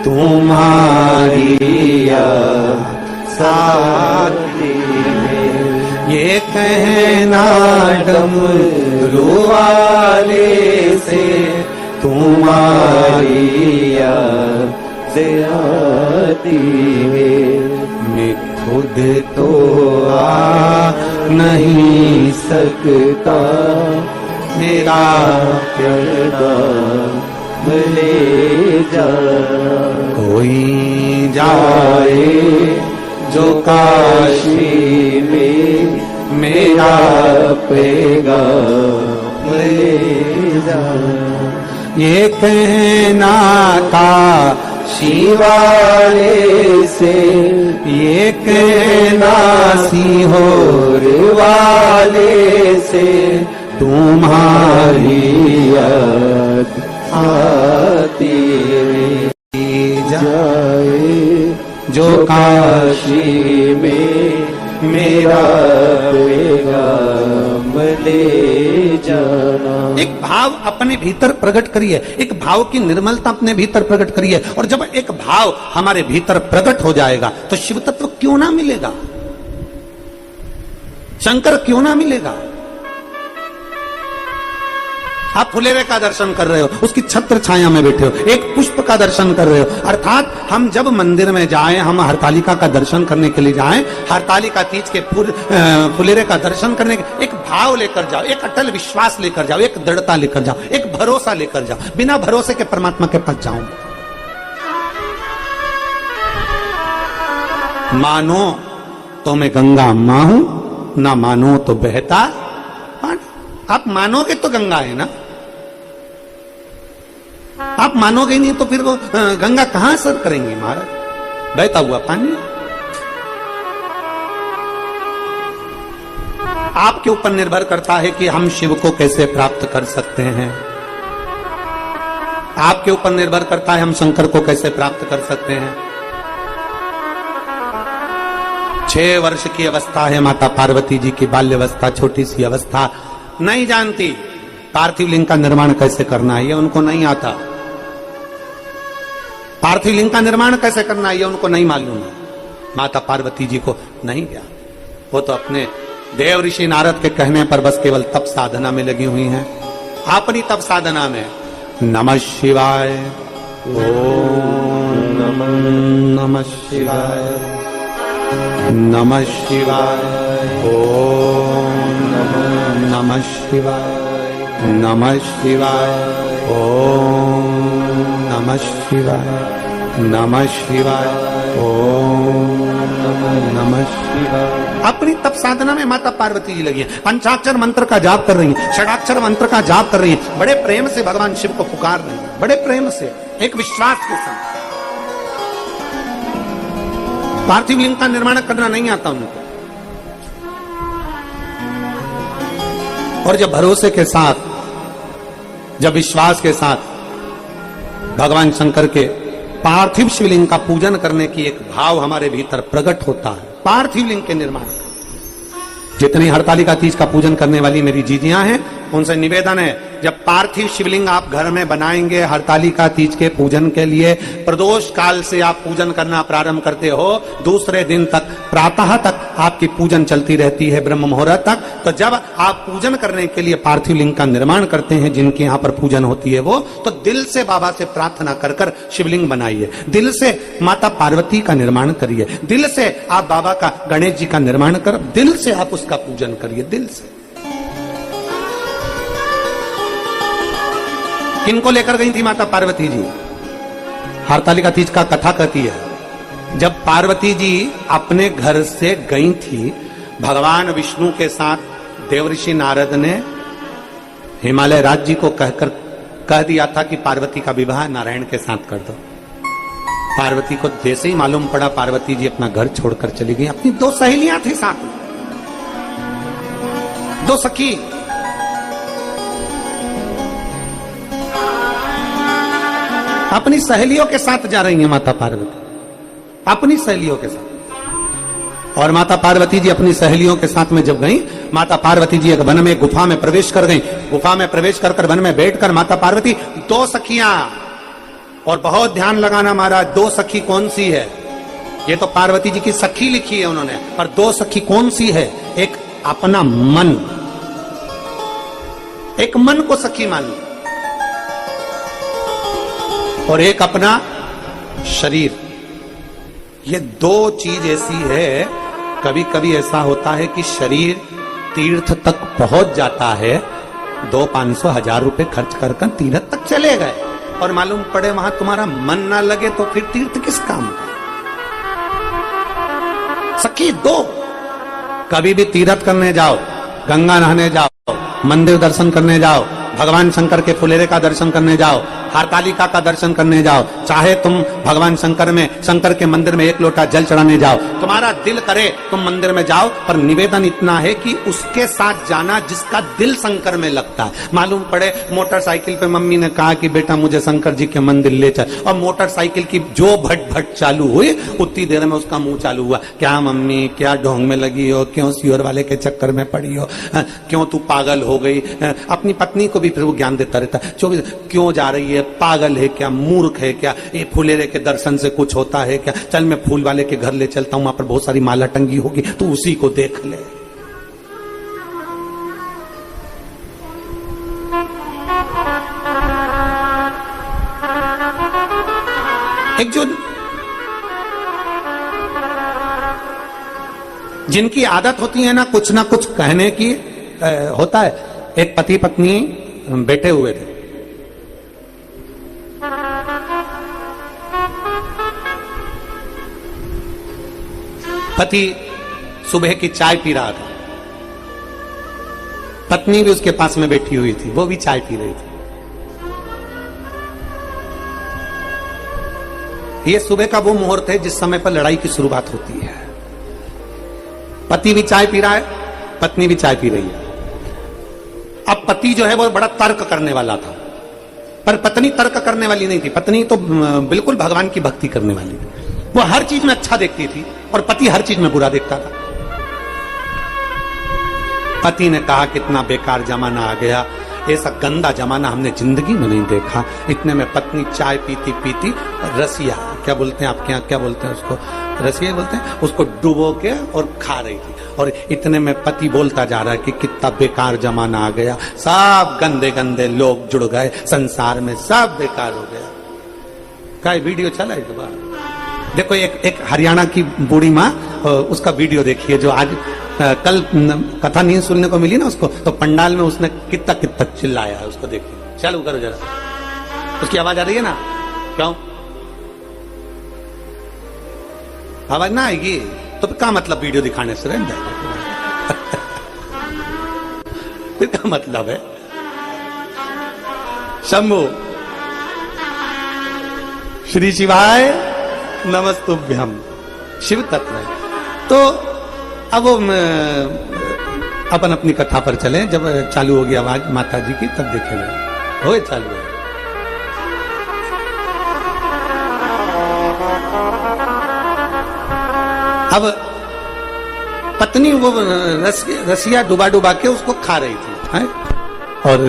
तुम्हारी साथी में, ये कहना डमरू वाले से तुम्हारी साथी में। मैं खुद तो आ नहीं सकता, मेरा पैगाम ले जा। कोई जाए जो काशी में मेरा पैगाम ले जा। ये कहना काशी वाले से, ये कहना सीहोर वाले से तुम्हारी याद आती जाए जो काशी में मेरा पैगाम ले जाना। एक भाव अपने भीतर प्रकट करिए, एक भाव की निर्मलता अपने भीतर प्रकट करिए, और जब एक भाव हमारे भीतर प्रकट हो जाएगा तो शिव तत्व क्यों ना मिलेगा, शंकर क्यों ना मिलेगा। आप फुलेरे का दर्शन कर रहे हो, उसकी छत्र छाया में बैठे हो, एक पुष्प का दर्शन कर रहे हो। अर्थात हम जब मंदिर में जाएं, हम हरतालिका का दर्शन करने के लिए जाएं, हरतालिका तीज के फुलेरे का दर्शन करने के एक भाव लेकर जाओ, एक अटल विश्वास लेकर जाओ, एक दृढ़ता लेकर जाओ, एक भरोसा लेकर जाओ। बिना भरोसे के परमात्मा के पास जाओ। मानो तो मैं गंगा मां हूं, ना मानो तो बहता पानी। आप मानोगे तो गंगा है ना, आप मानोगे नहीं तो फिर वो गंगा कहां असर करेंगी महाराज, बहता हुआ पानी। आपके ऊपर निर्भर करता है कि हम शिव को कैसे प्राप्त कर सकते हैं, आपके ऊपर निर्भर करता है हम शंकर को कैसे प्राप्त कर सकते हैं। 6 वर्ष की अवस्था है माता पार्वती जी की, बाल्यावस्था, छोटी सी अवस्था, नहीं जानती पार्थिव लिंग का निर्माण कैसे करना है, ये उनको नहीं आता। पार्थिव लिंग का निर्माण कैसे करना है ये उनको नहीं मालूम है, माता पार्वती जी को नहीं ज्ञान। वो तो अपने देव ऋषि नारद के कहने पर बस केवल तप साधना में लगी हुई हैं, अपनी तप साधना में। नमः शिवाय, ओम नमः शिवाय, नमः शिवाय, ओम नमः शिवाय, नमः शिवाय, ओम नमः शिवाय, नमः शिवाय, ओम नमः शिवाय। अपनी तप साधना में माता पार्वती जी लगी है, पंचाक्षर मंत्र का जाप कर रही है, षडाक्षर मंत्र का जाप कर रही है, बड़े प्रेम से भगवान शिव को पुकार रही है, बड़े प्रेम से, एक विश्वास के साथ। पार्थिव लिंग का निर्माण करना नहीं आता उनको, और जब भरोसे के साथ, जब विश्वास के साथ भगवान शंकर के पार्थिव शिवलिंग का पूजन करने की एक भाव हमारे भीतर प्रकट होता है, पार्थिव लिंग के निर्माण का। जितनी हरतालिका तीज का पूजन करने वाली मेरी जीजियां हैं, उनसे निवेदन है, जब पार्थिव शिवलिंग आप घर में बनाएंगे हरतालिका तीज के पूजन के लिए, प्रदोष काल से आप पूजन करना प्रारंभ करते हो, दूसरे दिन तक प्रातः तक आपकी पूजन चलती रहती है, ब्रह्म मुहूर्त तक। तो जब आप पूजन करने के लिए पार्थिव लिंग का निर्माण करते हैं, जिनके यहाँ पर पूजन होती है वो, तो दिल से बाबा से प्रार्थना कर कर शिवलिंग बनाइए, दिल से माता पार्वती का निर्माण करिए, दिल से आप बाबा का गणेश जी का निर्माण कर, दिल से आप उसका पूजन करिए, दिल से। किनको लेकर गई थी माता पार्वती जी? हरतालिका तीज का कथा कहती है, जब पार्वती जी अपने घर से गई थी, भगवान विष्णु के साथ देवऋषि नारद ने हिमालय राज जी को कहकर कह दिया था कि पार्वती का विवाह नारायण के साथ कर दो। पार्वती को जैसे ही मालूम पड़ा, पार्वती जी अपना घर छोड़कर चली गई। अपनी दो सहेलियां थी साथ में, दो सखी, अपनी सहेलियों के साथ जा रही हैं माता पार्वती, अपनी सहेलियों के साथ। और माता पार्वती जी अपनी सहेलियों के साथ में जब गई, माता पार्वती जी एक वन में गुफा में प्रवेश कर गई। गुफा में प्रवेश कर वन में बैठकर माता पार्वती, दो सखियां, और बहुत ध्यान लगाना महाराज, दो सखी कौन सी है? ये तो पार्वती जी की सखी लिखी है उन्होंने, पर दो सखी कौन सी है? एक अपना मन, एक मन को सखी मान ली, और एक अपना शरीर। ये दो चीज ऐसी है, कभी कभी ऐसा होता है कि शरीर तीर्थ तक पहुंच जाता है, 200-500-1000 रुपए खर्च कर तीर्थ तक चले गए, और मालूम पड़े वहां तुम्हारा मन ना लगे, तो फिर तीर्थ किस काम का? सखी दो, कभी भी तीर्थ करने जाओ, गंगा नहाने जाओ, मंदिर दर्शन करने जाओ, भगवान शंकर के फुलेरे का दर्शन करने जाओ, हरतालिका का दर्शन करने जाओ, चाहे तुम भगवान शंकर के मंदिर में 1 लोटा जल चढ़ाने जाओ, तुम्हारा दिल करे तुम मंदिर में जाओ, पर निवेदन इतना है कि उसके साथ जाना जिसका दिल शंकर में लगता है। मालूम पड़े मोटरसाइकिल पे मम्मी ने कहा कि बेटा मुझे शंकर जी के मंदिर ले चल, और मोटरसाइकिल की जो भट चालू हुई, उतनी देर में उसका मुंह चालू हुआ, क्या मम्मी क्या ढोंग में लगी हो, क्यों सियोर वाले के चक्कर में पड़ी हो, क्यों तू पागल हो गई? अपनी पत्नी को भी फिर वो ज्ञान देता रहता, 24 क्यों जा रही है, पागल है क्या, मूर्ख है क्या, ये फुलेरे के दर्शन से कुछ होता है क्या, चल मैं फूल वाले के घर ले चलता हूं, वहां पर बहुत सारी माला टंगी होगी, तू उसी को देख ले। एक जो जिनकी आदत होती है ना कुछ कहने की, होता है। एक पति पत्नी बैठे हुए थे, पति सुबह की चाय पी रहा था, पत्नी भी उसके पास में बैठी हुई थी, वो भी चाय पी रही थी। ये सुबह का वो मुहूर्त है जिस समय पर लड़ाई की शुरुआत होती है। पति भी चाय पी रहा है, पत्नी भी चाय पी रही है। अब पति जो है वो बड़ा तर्क करने वाला था, पर पत्नी तर्क करने वाली नहीं थी। पत्नी तो बिल्कुल भगवान की भक्ति करने वाली थी, वो हर चीज में अच्छा देखती थी, और पति हर चीज में बुरा देखता था। पति ने कहा कितना बेकार जमाना आ गया, ऐसा गंदा जमाना हमने जिंदगी में नहीं देखा। इतने में पत्नी चाय पीती पीती रसिया, क्या बोलते हैं आपके यहाँ, क्या बोलते हैं उसको, रसिया बोलते हैं, उसको डुबो के और खा रही थी। और इतने में पति बोलता जा रहा है कि कितना बेकार जमाना आ गया, सब गंदे गंदे लोग जुड़ गए संसार में, सब बेकार हो गया। क्या वीडियो चला है दोबारा? देखो एक हरियाणा की बूढ़ी माँ, उसका वीडियो देखिए, जो आज कल कथा नहीं सुनने को मिली ना उसको, तो पंडाल में उसने कितना चिल्लाया है, उसको देखिए। चालू करो जरा, उसकी आवाज आ रही है ना? क्यों आवाज ना आएगी तो क्या मतलब वीडियो दिखाने से रह जाएगा? फिर क्या मतलब है? शंभु श्री शिवाय नमस्तुभ्यम, शिव तत्व है। तो अब अपन अपनी कथा पर चले। जब चालू होगी आवाज माता जी की तब देखेंगे। हो चालू है। अब पत्नी वो रसिया डुबा डुबा के उसको खा रही थी, है? और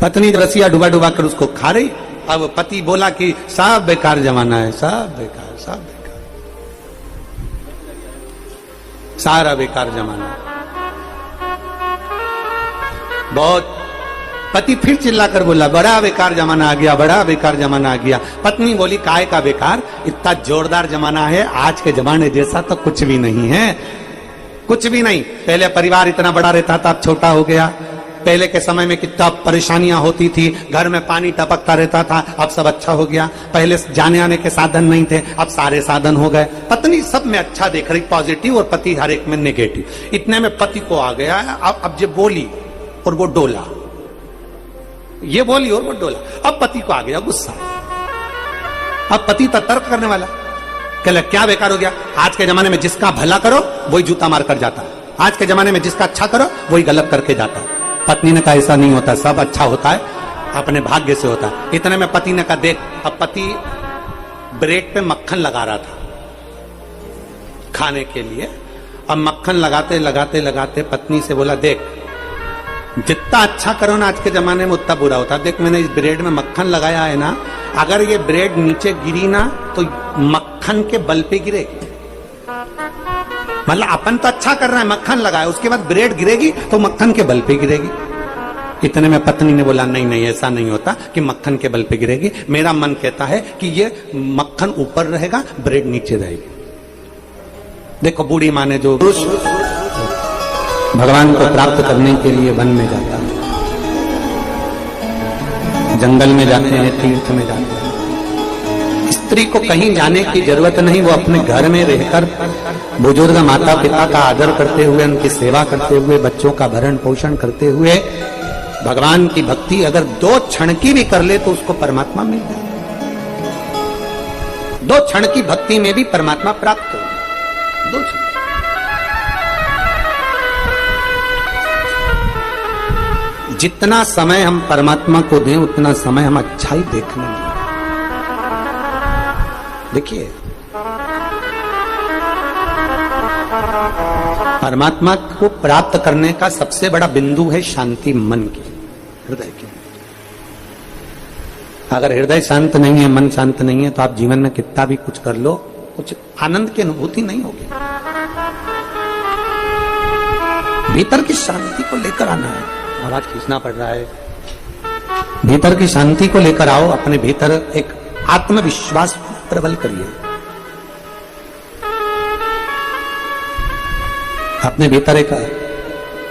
पत्नी रसिया डुबा डुबा कर उसको खा रही। अब पति बोला कि सब बेकार जमाना है, सब बेकार, सब बेकार, सारा बेकार जमाना है। बहुत पति फिर चिल्लाकर बोला, बड़ा बेकार जमाना आ गया, बड़ा बेकार जमाना आ गया। पत्नी बोली, काय का बेकार, इतना जोरदार जमाना है, आज के जमाने जैसा तो कुछ भी नहीं है, कुछ भी नहीं। पहले परिवार इतना बड़ा रहता था, अब छोटा हो गया। पहले के समय में कितना परेशानियां होती थी, घर में पानी टपकता रहता था, अब सब अच्छा हो गया। पहले जाने आने के साधन नहीं थे, अब सारे साधन हो गए। पत्नी सब में अच्छा देख रही, पॉजिटिव, और पति हर एक में नेगेटिव। इतने में पति को आ गया, अब जो बोली और वो डोला, ये बोली और वो डोला। अब पति को आ गया गुस्सा। अब पति तो तर्क करने वाला, कहला क्या बेकार हो गया, आज के जमाने में जिसका भला करो वही जूता मार कर जाता है, आज के जमाने में जिसका अच्छा करो वही गलत करके जाता है। पत्नी ने कहा ऐसा नहीं होता, सब अच्छा होता है, अपने भाग्य से होता है। इतने में पति ने कहा देख, अब पति ब्रेड पे मक्खन लगा रहा था खाने के लिए। अब मक्खन लगाते लगाते लगाते पत्नी से बोला, देख जितना अच्छा करो ना आज के जमाने में उतना बुरा होता है। देख मैंने इस ब्रेड में मक्खन लगाया है ना, अगर ये ब्रेड नीचे गिरी ना तो मक्खन के बल पे गिरेगी। मतलब अपन तो अच्छा कर रहा है, मक्खन लगाया, उसके बाद ब्रेड गिरेगी तो मक्खन के बल पे गिरेगी। इतने में पत्नी ने बोला, नहीं नहीं ऐसा नहीं होता कि मक्खन के बल पे गिरेगी, मेरा मन कहता है कि ये मक्खन ऊपर रहेगा, ब्रेड नीचे रहेगी। देखो बूढ़ी माँ ने जो भगवान को प्राप्त करने के लिए वन में जाता है, जंगल में जाते हैं, तीर्थ में जाते हैं। स्त्री को कहीं जाने की जरूरत नहीं, वो अपने घर में रहकर बुजुर्ग माता पिता का आदर करते हुए, उनकी सेवा करते हुए, बच्चों का भरण पोषण करते हुए भगवान की भक्ति अगर 2 क्षण की भी कर ले तो उसको परमात्मा मिल जाए। 2 क्षण की भक्ति में भी परमात्मा प्राप्त हो। 2 क्षण। जितना समय हम परमात्मा को दें उतना समय हम अच्छाई देखने में। देखिए परमात्मा को प्राप्त करने का सबसे बड़ा बिंदु है शांति मन की, हृदय की। अगर हृदय शांत नहीं है, मन शांत नहीं है, तो आप जीवन में कितना भी कुछ कर लो, कुछ आनंद की अनुभूति नहीं होगी। भीतर की शांति को लेकर आना है। महाराज खींचना पड़ रहा है। भीतर की शांति को लेकर आओ, अपने भीतर एक आत्मविश्वास प्रबल करिए, अपने भीतर एक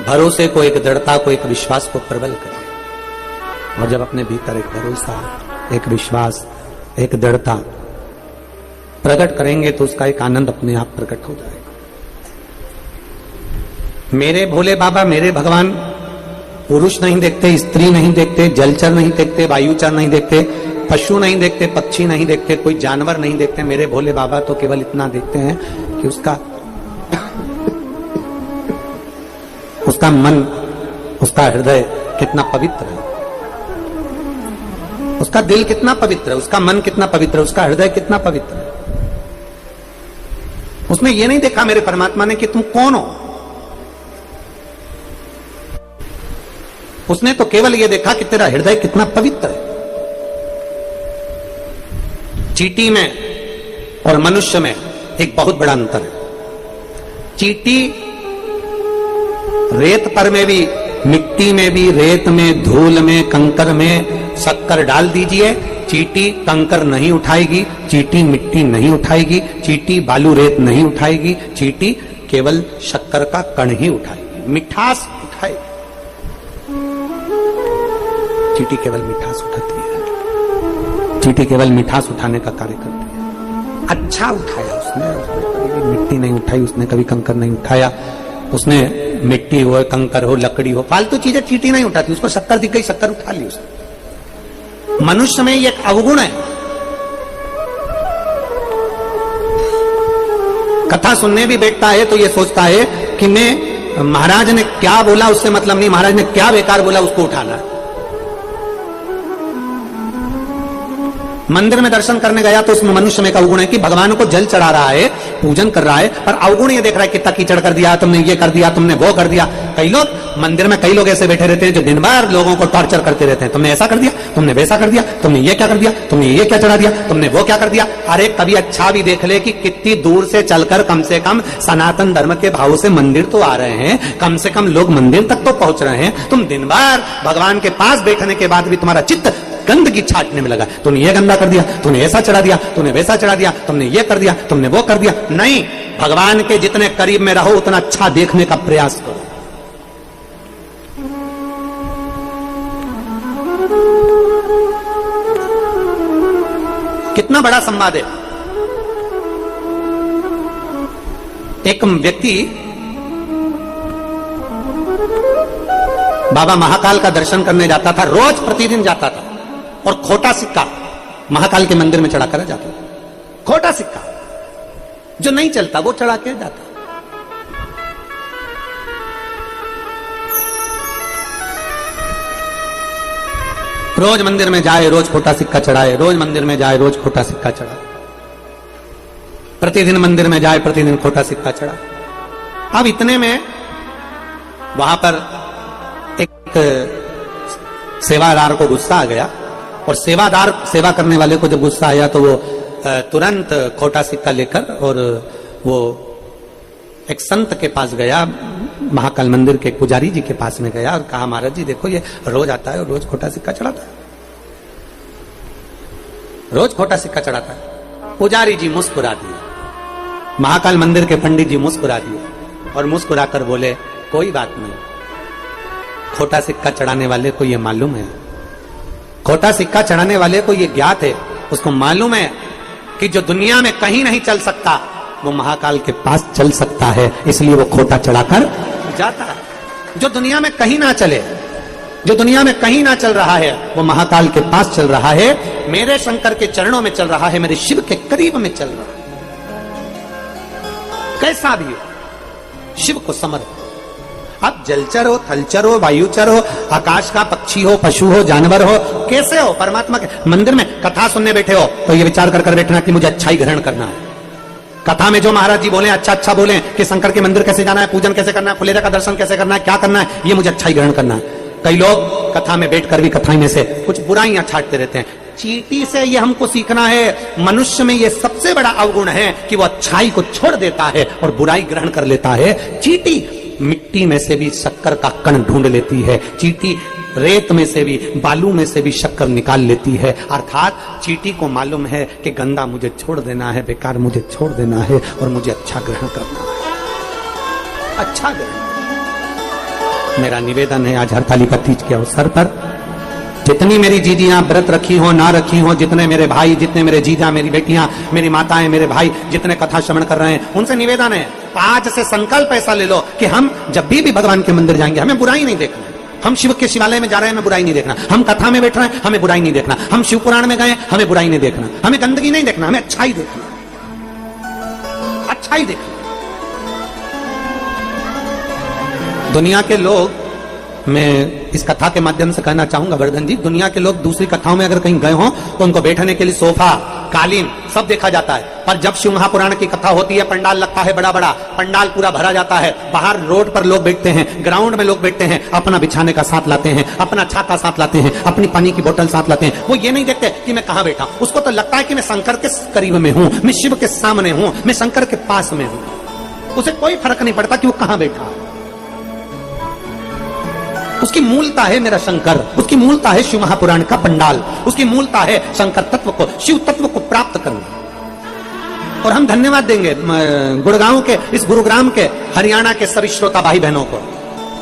भरोसे को, एक दृढ़ता को, एक विश्वास को प्रबल करिए। और जब अपने भीतर एक भरोसा, एक विश्वास, एक दृढ़ता प्रकट करेंगे तो उसका एक आनंद अपने आप प्रकट हो जाएगा। मेरे भोले बाबा, मेरे भगवान पुरुष नहीं देखते, स्त्री नहीं देखते, जलचर नहीं देखते, वायुचर नहीं देखते, पशु नहीं देखते, पक्षी नहीं देखते, कोई जानवर नहीं देखते। मेरे भोले बाबा तो केवल इतना देखते हैं कि उसका मन, उसका हृदय कितना पवित्र है, उसका दिल कितना पवित्र है, उसका मन कितना पवित्र है, उसका हृदय कितना पवित्र है। उसने ये नहीं देखा मेरे परमात्मा ने कि तुम कौन हो, उसने तो केवल ये देखा कि तेरा हृदय कितना पवित्र है। चींटी में और मनुष्य में एक बहुत बड़ा अंतर है। चींटी रेत पर में भी, मिट्टी में भी, रेत में, धूल में, कंकर में शक्कर डाल दीजिए, चींटी कंकर नहीं उठाएगी, चींटी मिट्टी नहीं उठाएगी, चींटी बालू रेत नहीं उठाएगी, चींटी केवल शक्कर का कण ही उठाएगी, मिठास उठाएगी। चींटी केवल मिठास उठाती है, चींटी केवल मिठास उठाने का कार्य करती है। अच्छा उठाया उसने कभी मिट्टी नहीं उठाई, उसने कभी कंकर नहीं उठाया, उसने मिट्टी हो, कंकर हो, लकड़ी हो, फालतू चीजें चींटी नहीं उठाती। उसको शक्कर दिख गई, शक्कर उठा ली उसने। मनुष्य में एक अवगुण है। कथा सुनने भी बैठता है तो ये सोचता है कि मैं, महाराज ने क्या बोला उससे मतलब नहीं, महाराज ने क्या बेकार बोला उसको उठाना। मंदिर में दर्शन करने गया तो उसमें मनुष्य में एक अवगुण है कि भगवान को जल चढ़ा रहा है, पूजन कर रहा है, पर अवगुण ये देख रहा है कितना कीचड़ कर दिया तुमने, ये कर दिया तुमने, वो कर दिया। कई लोग मंदिर में, कई लोग ऐसे बैठे रहते हैं जो दिन भर लोगों को टॉर्चर करते रहते हैं, तुमने ऐसा कर दिया, तुमने वैसा कर दिया, तुमने ये क्या कर दिया, तुमने ये क्या चढ़ा दिया, तुमने वो क्या कर दिया। अरे कभी अच्छा भी देख ले कि कितनी दूर से चलकर कम से कम सनातन धर्म के भाव से मंदिर तो आ रहे हैं, कम से कम लोग मंदिर तक तो पहुंच रहे हैं। तुम दिन भर भगवान के पास बैठने के बाद भी तुम्हारा चित्त गंदगी छाटने में लगा, तूने ये गंदा कर दिया, तूने ऐसा चढ़ा दिया, तूने वैसा चढ़ा दिया, तुमने ये कर दिया, तुमने वो कर दिया। नहीं, भगवान के जितने करीब में रहो उतना अच्छा देखने का प्रयास करो। कितना बड़ा संवाद है। एक व्यक्ति बाबा महाकाल का दर्शन करने जाता था, रोज प्रतिदिन जाता था, और खोटा सिक्का महाकाल के मंदिर में चढ़ा कर जाता था। खोटा सिक्का जो नहीं चलता वो चढ़ा के जाता। रोज मंदिर में जाए, रोज खोटा सिक्का चढ़ाए, रोज मंदिर में जाए, रोज खोटा सिक्का चढ़ाए, प्रतिदिन मंदिर में जाए, प्रतिदिन खोटा सिक्का चढ़ा। अब इतने में वहां पर एक सेवादार को गुस्सा आ गया, और सेवादार सेवा करने वाले को जब गुस्सा आया तो वो तुरंत खोटा सिक्का लेकर और वो एक संत के पास गया, महाकाल मंदिर के पुजारी जी के पास में गया और कहा, महाराज जी देखो ये रोज आता है और रोज खोटा सिक्का चढ़ाता है, रोज खोटा सिक्का चढ़ाता है। पुजारी जी मुस्कुरा दिए, महाकाल मंदिर के पंडित जी मुस्कुरा दिए और मुस्कुराकर बोले, कोई बात नहीं, खोटा सिक्का चढ़ाने वाले को ये मालूम है, खोटा सिक्का चढ़ाने वाले को ये ज्ञात है, उसको मालूम है कि जो दुनिया में कहीं नहीं चल सकता वो महाकाल के पास चल सकता है, इसलिए वो खोटा चढ़ाकर जाता है। जो दुनिया में कहीं ना चले, जो दुनिया में कहीं ना चल रहा है वो महाकाल के पास चल रहा है, मेरे शंकर के चरणों में चल रहा है, मेरे शिव के करीब में चल रहा है। कैसा भी हो शिव को समर्पित। अब जलचर हो, थलचर हो, वायुचर हो, आकाश का पक्षी हो, पशु हो, जानवर हो, कैसे हो, परमात्मा के मंदिर में कथा सुनने बैठे हो तो ये विचार कर बैठना कि मुझे अच्छा ही ग्रहण करना है। कथा में जो महाराज जी बोले अच्छा अच्छा बोले कि शंकर के मंदिर कैसे जाना है, पूजन कैसे करना है, फुलेरा का दर्शन कैसे करना है, क्या करना है, ये मुझे अच्छा ही ग्रहण करना है। कई लोग कथा में बैठकर भी कथा में से कुछ बुराइयां छाटते रहते हैं। चींटी से ये हमको सीखना है, मनुष्य में ये सबसे बड़ा अवगुण है कि वो अच्छाई को छोड़ देता है और बुराई ग्रहण कर लेता है। चींटी मिट्टी में से भी शक्कर का कण ढूंढ लेती है, चींटी रेत में से भी, बालू में से भी शक्कर निकाल लेती है। अर्थात चींटी को मालूम है कि गंदा मुझे छोड़ देना है, बेकार मुझे छोड़ देना है और मुझे अच्छा ग्रहण करना है, अच्छा ग्रहण। मेरा निवेदन है आज हरतालिका तीज के अवसर पर जितनी मेरी जीजियां व्रत रखी हो ना रखी हो, जितने मेरे भाई, जितने मेरे जीजा, मेरी बेटियां, मेरी माताएं, मेरे भाई जितने कथा श्रवण कर रहे हैं, उनसे निवेदन है आज से संकल्प ऐसा ले लो कि हम जब भी भगवान के मंदिर जाएंगे हमें बुराई नहीं देखना। हम शिव के शिवालय में जा रहे हैं, हमें बुराई नहीं देखना। हम कथा में बैठ रहे हैं, हमें बुराई नहीं देखना। हम शिव पुराण में गए, हमें बुराई नहीं देखना। हमें गंदगी नहीं देखना, हमें अच्छाई देखना, अच्छाई देखना। दुनिया के लोग, मैं इस कथा के माध्यम से कहना चाहूंगा वर्धन जी, दुनिया के लोग दूसरी कथाओं में अगर कहीं गए हों तो उनको बैठने के लिए सोफा, कालीन सब देखा जाता है, पर जब शिव महापुराण की कथा होती है पंडाल लगता है बड़ा बड़ा, पंडाल पूरा भरा जाता है, बाहर रोड पर लोग बैठते हैं, ग्राउंड में लोग बैठते हैं, अपना बिछाने का साथ लाते हैं, अपना छाता साथ लाते हैं, अपनी पानी की बोतल साथ लाते हैं। वो ये नहीं देखते कि मैं कहां बैठा, उसको तो लगता है कि मैं शंकर के करीब में हूं, मैं शिव के सामने हूं, मैं शंकर के पास में हूं। उसे कोई फर्क नहीं पड़ता कि वो कहां बैठा। उसकी मूलता है मेरा शंकर, उसकी मूलता है शिव महापुराण का पंडाल, उसकी मूलता है शंकर तत्व को, शिव तत्व को प्राप्त करना। और हम धन्यवाद देंगे गुड़गांव के, इस गुरुग्राम के, हरियाणा के सभी श्रोता भाई बहनों को।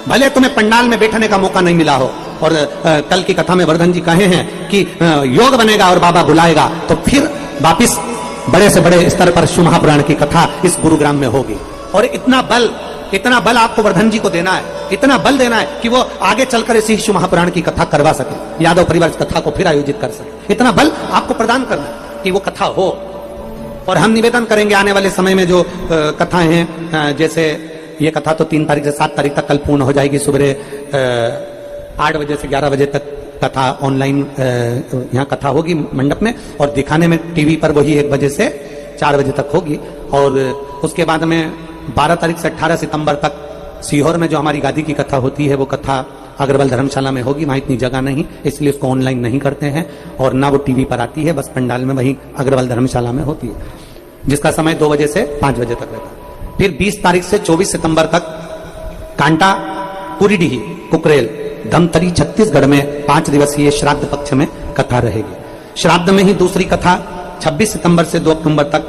भले तुम्हें पंडाल में बैठने का मौका नहीं मिला हो, और कल की कथा में वर्धन जी कहे हैं कि योग बनेगा और बाबा बुलाएगा तो फिर वापिस बड़े से बड़े स्तर पर शिव महापुराण की कथा इस गुरुग्राम में होगी। और इतना बल आपको वर्धन जी को देना है, इतना बल देना है कि वो आगे चलकर इसी शिव महापुराण की कथा करवा सके, यादव परिवार की कथा को फिर आयोजित कर सके। इतना बल आपको प्रदान करना कि वो कथा हो। और हम निवेदन करेंगे आने वाले समय में जो कथाएं हैं, जैसे ये कथा तो 3 तारीख से 7 तारीख तक कल पूर्ण हो जाएगी, सुबह 8 बजे से 11 बजे तक कथा ऑनलाइन यहाँ कथा होगी मंडप में, और दिखाने में टीवी पर वही 1 बजे से 4 बजे तक होगी। और उसके बाद में 12 तारीख से 18 सितंबर तक सीहोर में जो हमारी गादी की कथा होती है वो कथा अग्रवाल धर्मशाला में होगी। वहां इतनी जगह नहीं, इसलिए उसको ऑनलाइन नहीं करते हैं और ना वो टीवी पर आती है, बस पंडाल में वही अग्रवाल धर्मशाला में होती है, जिसका समय 2 बजे से 5 बजे तक रहता है। फिर 20 तारीख से 24 सितंबर तक कांटा पुरीडीही कुकरेल धमतरी छत्तीसगढ़ में 5 दिवसीय श्राद्ध पक्ष में कथा रहेगी। श्राद्ध में ही दूसरी कथा 26 सितंबर से 2 अक्टूबर तक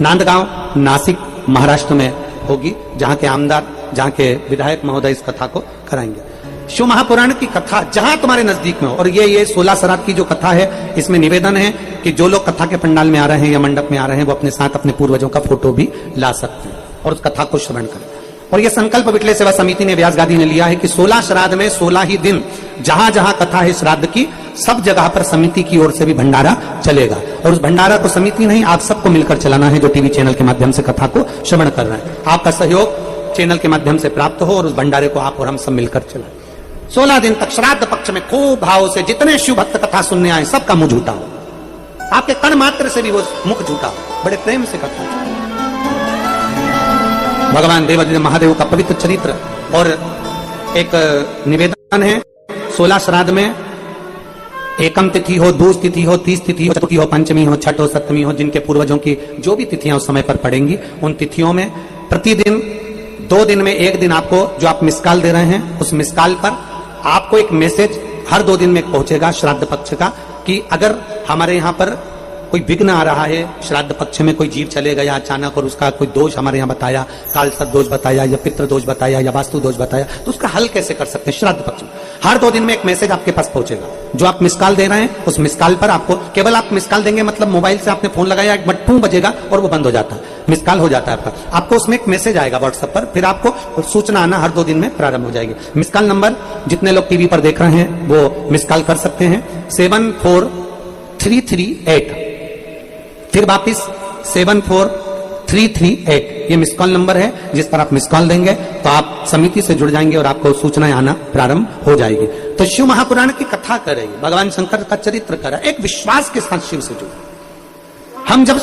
नांदगांव नासिक महाराष्ट्र में होगी, जहां के आमदार, जहां के विधायक महोदय इस कथा को कराएंगे। शिव महापुराण की कथा जहां तुम्हारे नजदीक में हो, और ये 16 श्राद्ध की जो कथा है, इसमें निवेदन है कि जो लोग कथा के पंडाल में आ रहे हैं या मंडप में आ रहे हैं वो अपने साथ अपने पूर्वजों का फोटो भी ला सकते हैं और उस कथा को श्रवण करें। और यह संकल्प विटले सेवा समिति ने व्यास गादी ने लिया है कि 16 श्राद्ध में 16 ही दिन जहां जहां कथा है श्राद्ध की, सब जगह पर समिति की ओर से भी भंडारा चलेगा। और उस भंडारा को समिति नहीं, आप सबको मिलकर चलाना है जो टीवी चैनल के माध्यम से कथा को श्रवण कर रहे हैं। आपका सहयोग चैनल के माध्यम से प्राप्त हो और उस भंडारे को आप और हम सब मिलकर चलाएं। 16 दिन तक श्राद्ध पक्ष में खूब भाव से जितने शिव भक्त कथा सुनने आए सबका मुंह झूठा हो, आपके कण मात्र से भी वो मुख झूठा हो, बड़े प्रेम से कथा। भगवान देवादिदेव महादेव का पवित्र चरित्र। और एक निवेदन है, 16 श्राद्ध में एकम तिथि हो, दूज तिथि हो, 30 तिथि हो, चतुर्थी हो, पंचमी हो, छठ हो, सप्तमी हो, जिनके पूर्वजों की जो भी तिथियां उस समय पर पड़ेंगी, उन तिथियों में प्रतिदिन 2 दिन में 1 दिन आपको जो आप मिसकाल दे रहे हैं, उस मिसकाल पर आपको एक मैसेज हर 2 दिन में पहुंचेगा श्राद्ध पक्ष का, कि अगर हमारे यहाँ पर कोई विघ्न आ रहा है, श्राद्ध पक्ष में कोई जीव चले गया अचानक और उसका कोई दोष हमारे यहाँ बताया, काल सर्प दोष बताया या पितृ दोष बताया या वास्तु दोष बताया, तो उसका हल कैसे कर सकते हैं श्राद्ध पक्ष में। हर 2 दिन में एक मैसेज आपके पास पहुंचेगा, जो आप मिसकाल दे रहे हैं उस मिसकाल पर आपको, केवल आप मिसकाल देंगे मतलब मोबाइल से आपने फोन लगाया, एक बटन बजेगा और वो बंद हो जाता है, मिसकाल हो जाता है आपका। आपको उसमें एक मैसेज आएगा व्हाट्सएप पर, फिर आपको सूचना आना हर 2 दिन में प्रारंभ हो जाएगी। मिसकाल नंबर जितने लोग टीवी पर देख रहे हैं वो मिसकाल कर सकते हैं, 74338। फिर वापिस 74338, ये मिस कॉल नंबर है जिस पर आप मिस कॉल देंगे तो आप समिति से जुड़ जाएंगे और आपको सूचनाएं आना प्रारंभ हो जाएगी। तो शिव महापुराण की कथा करें, भगवान शंकर का चरित्र करें, एक विश्वास के साथ शिव से जुड़े। हम जब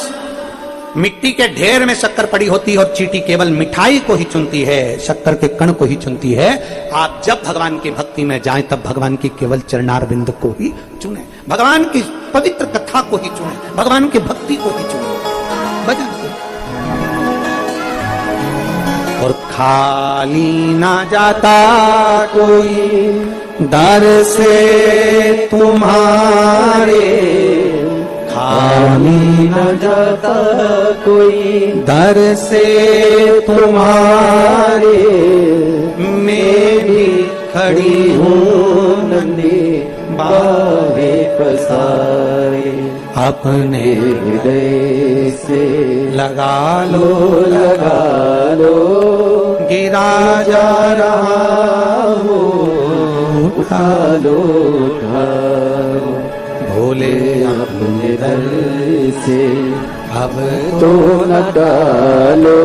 मिट्टी के ढेर में शक्कर पड़ी होती है और चींटी केवल मिठाई को ही चुनती है, शक्कर के कण को ही चुनती है, आप जब भगवान की भक्ति में जाएं तब भगवान की केवल चरणारविंद को ही चुने, भगवान की पवित्र कथा को ही चुने, भगवान की भक्ति को ही चुने, भजन। और खाली ना जाता कोई दर से तुम्हारे, खाली न जाता कोई दर से तुम्हारे, मैं भी खड़ी हूँ नन्हे बाहे पसारे, अपने हृदय से लगा लो गिरा जा रहा हो, उठा लो भोले अपने दर से अब तो न डालो,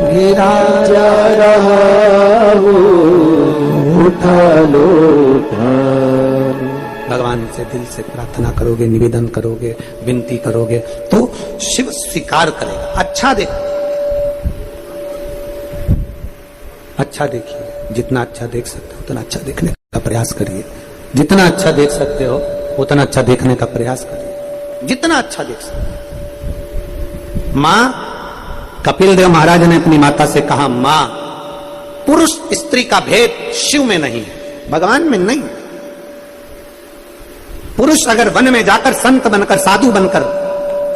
गिरा जा रहा हो, उठा लो। भगवान से दिल से प्रार्थना करोगे, निवेदन करोगे, विनती करोगे तो शिव स्वीकार करेगा। अच्छा देखो, अच्छा देखिए, जितना अच्छा देख सकते हो उतना अच्छा देखने का प्रयास करिए, जितना अच्छा देख सकते हो उतना अच्छा देखने का प्रयास करिए, जितना अच्छा देख सकते। मां कपिल देव महाराज ने अपनी माता से कहा, मां पुरुष स्त्री का भेद शिव में नहीं है, भगवान में नहीं है। पुरुष अगर वन में जाकर संत बनकर, साधु बनकर,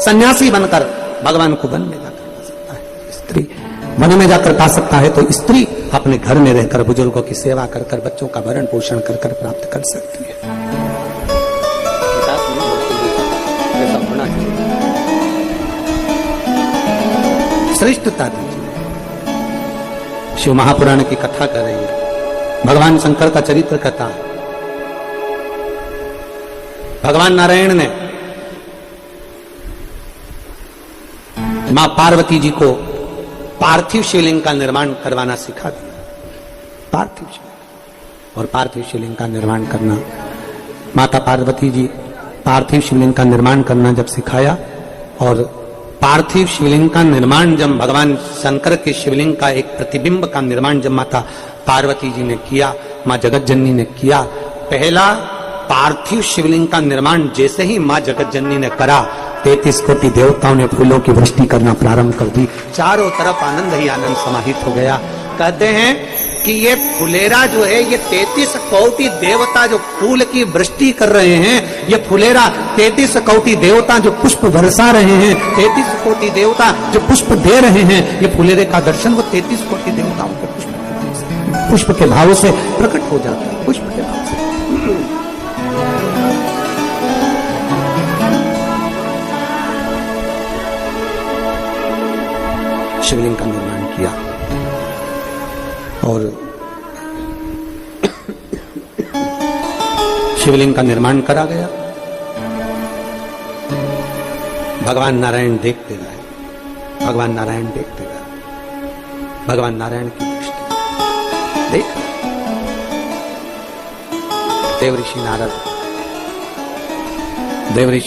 सन्यासी बनकर भगवान को वन में जाकर पा सकता है, स्त्री वन में जाकर पा सकता है, तो स्त्री अपने घर में रहकर बुजुर्गों की सेवा कर कर, बच्चों का भरण पोषण कर कर प्राप्त कर सकती है। श्रेष्ठता दीजिए। शिव महापुराण की कथा कर रही है, भगवान शंकर का चरित्र कथा। भगवान नारायण ने मां पार्वती जी को पार्थिव शिवलिंग का निर्माण करवाना सिखा दिया, पार्थिव शिवलिंग। और पार्थिव शिवलिंग का निर्माण करना माता पार्वती जी पार्थिव शिवलिंग का निर्माण करना जब सिखाया, और पार्थिव शिवलिंग का निर्माण जब भगवान शंकर के शिवलिंग का एक प्रतिबिंब का निर्माण जब माता पार्वती जी ने किया, मां जगत जननी ने किया, पहला पार्थिव शिवलिंग का निर्माण जैसे ही मां जगत जननी ने करा, 33 कोटि देवताओं ने फूलों की वृष्टि करना प्रारंभ कर दी। चारों तरफ आनंद ही आनंद समाहित हो गया। कहते हैं कि ये फुलेरा जो है, ये 33 कोटि देवता जो फूल की वृष्टि कर रहे हैं, ये फुलेरा 33 कोटि देवता जो पुष्प बरसा रहे हैं, 33 कोटि देवता जो पुष्प दे रहे हैं, ये फुलेरे का दर्शन वो 33 कोटि देवताओं के पुष्प के भाव से प्रकट हो जाता है। पुष्प के भाव से शिवलिंग का निर्माण किया, और शिवलिंग का निर्माण करा गया। भगवान नारायण देखते गए, भगवान नारायण देखते गए, भगवान नारायण की दृष्टि देख, देवऋषि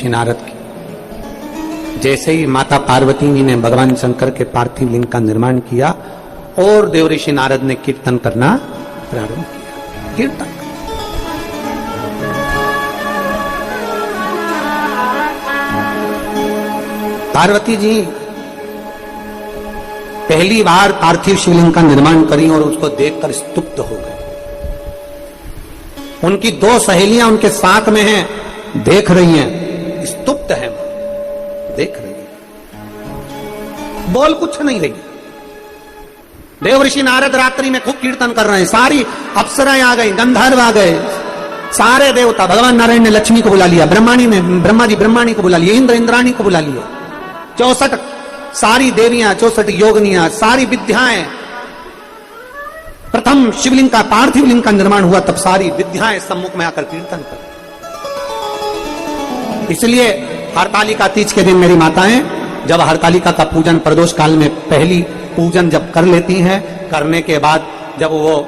नारद की जैसे ही माता पार्वती जी ने भगवान शंकर के पार्थिव लिंग का निर्माण किया, और देवऋषि नारद ने कीर्तन करना प्रारंभ किया। कीर्तन पार्वती जी पहली बार पार्थिव शिवलिंग का निर्माण करी और उसको देखकर स्तुप्त हो गए। उनकी 2 सहेलियां उनके साथ में हैं, देख रही हैं, स्तुप्त हैं, देख रही हैं, बोल कुछ नहीं रही। देवऋषि नारद रात्रि में खूब कीर्तन कर रहे हैं, सारी अप्सराएं आ गई, गंधर्व आ गए, सारे देवता। भगवान नारायण ने लक्ष्मी को बुला लिया, ब्रह्मा जी ब्रह्माणी को बुला लिया, इंद्र इंद्राणी को बुला लिया, 64 सारी देवियां, 64 योगनियां, सारी विद्याएं। प्रथम शिवलिंग का पार्थिव लिंग का निर्माण हुआ, तब सारी विद्याएं सम्मुख में आकर कीर्तन कर। इसलिए हरतालिका तीज के दिन मेरी माताएं जब हरतालिका का पूजन प्रदोष काल में पहली पूजन जब कर लेती हैं, करने के बाद जब वो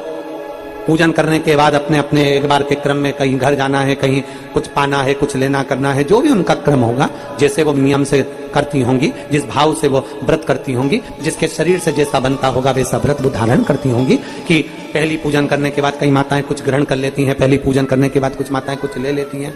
पूजन करने के बाद अपने अपने एक बार के क्रम में कहीं घर जाना है, कहीं कुछ पाना है, कुछ लेना करना है, जो भी उनका क्रम होगा, जैसे वो नियम से करती होंगी, जिस भाव से वो व्रत करती होंगी, जिसके शरीर से जैसा बनता होगा वैसा व्रत वो धारण करती होंगी। कि पहली पूजन करने के बाद कई माताएं कुछ ग्रहण कर लेती हैं, पहली पूजन करने के बाद कुछ माताएं कुछ ले लेती हैं,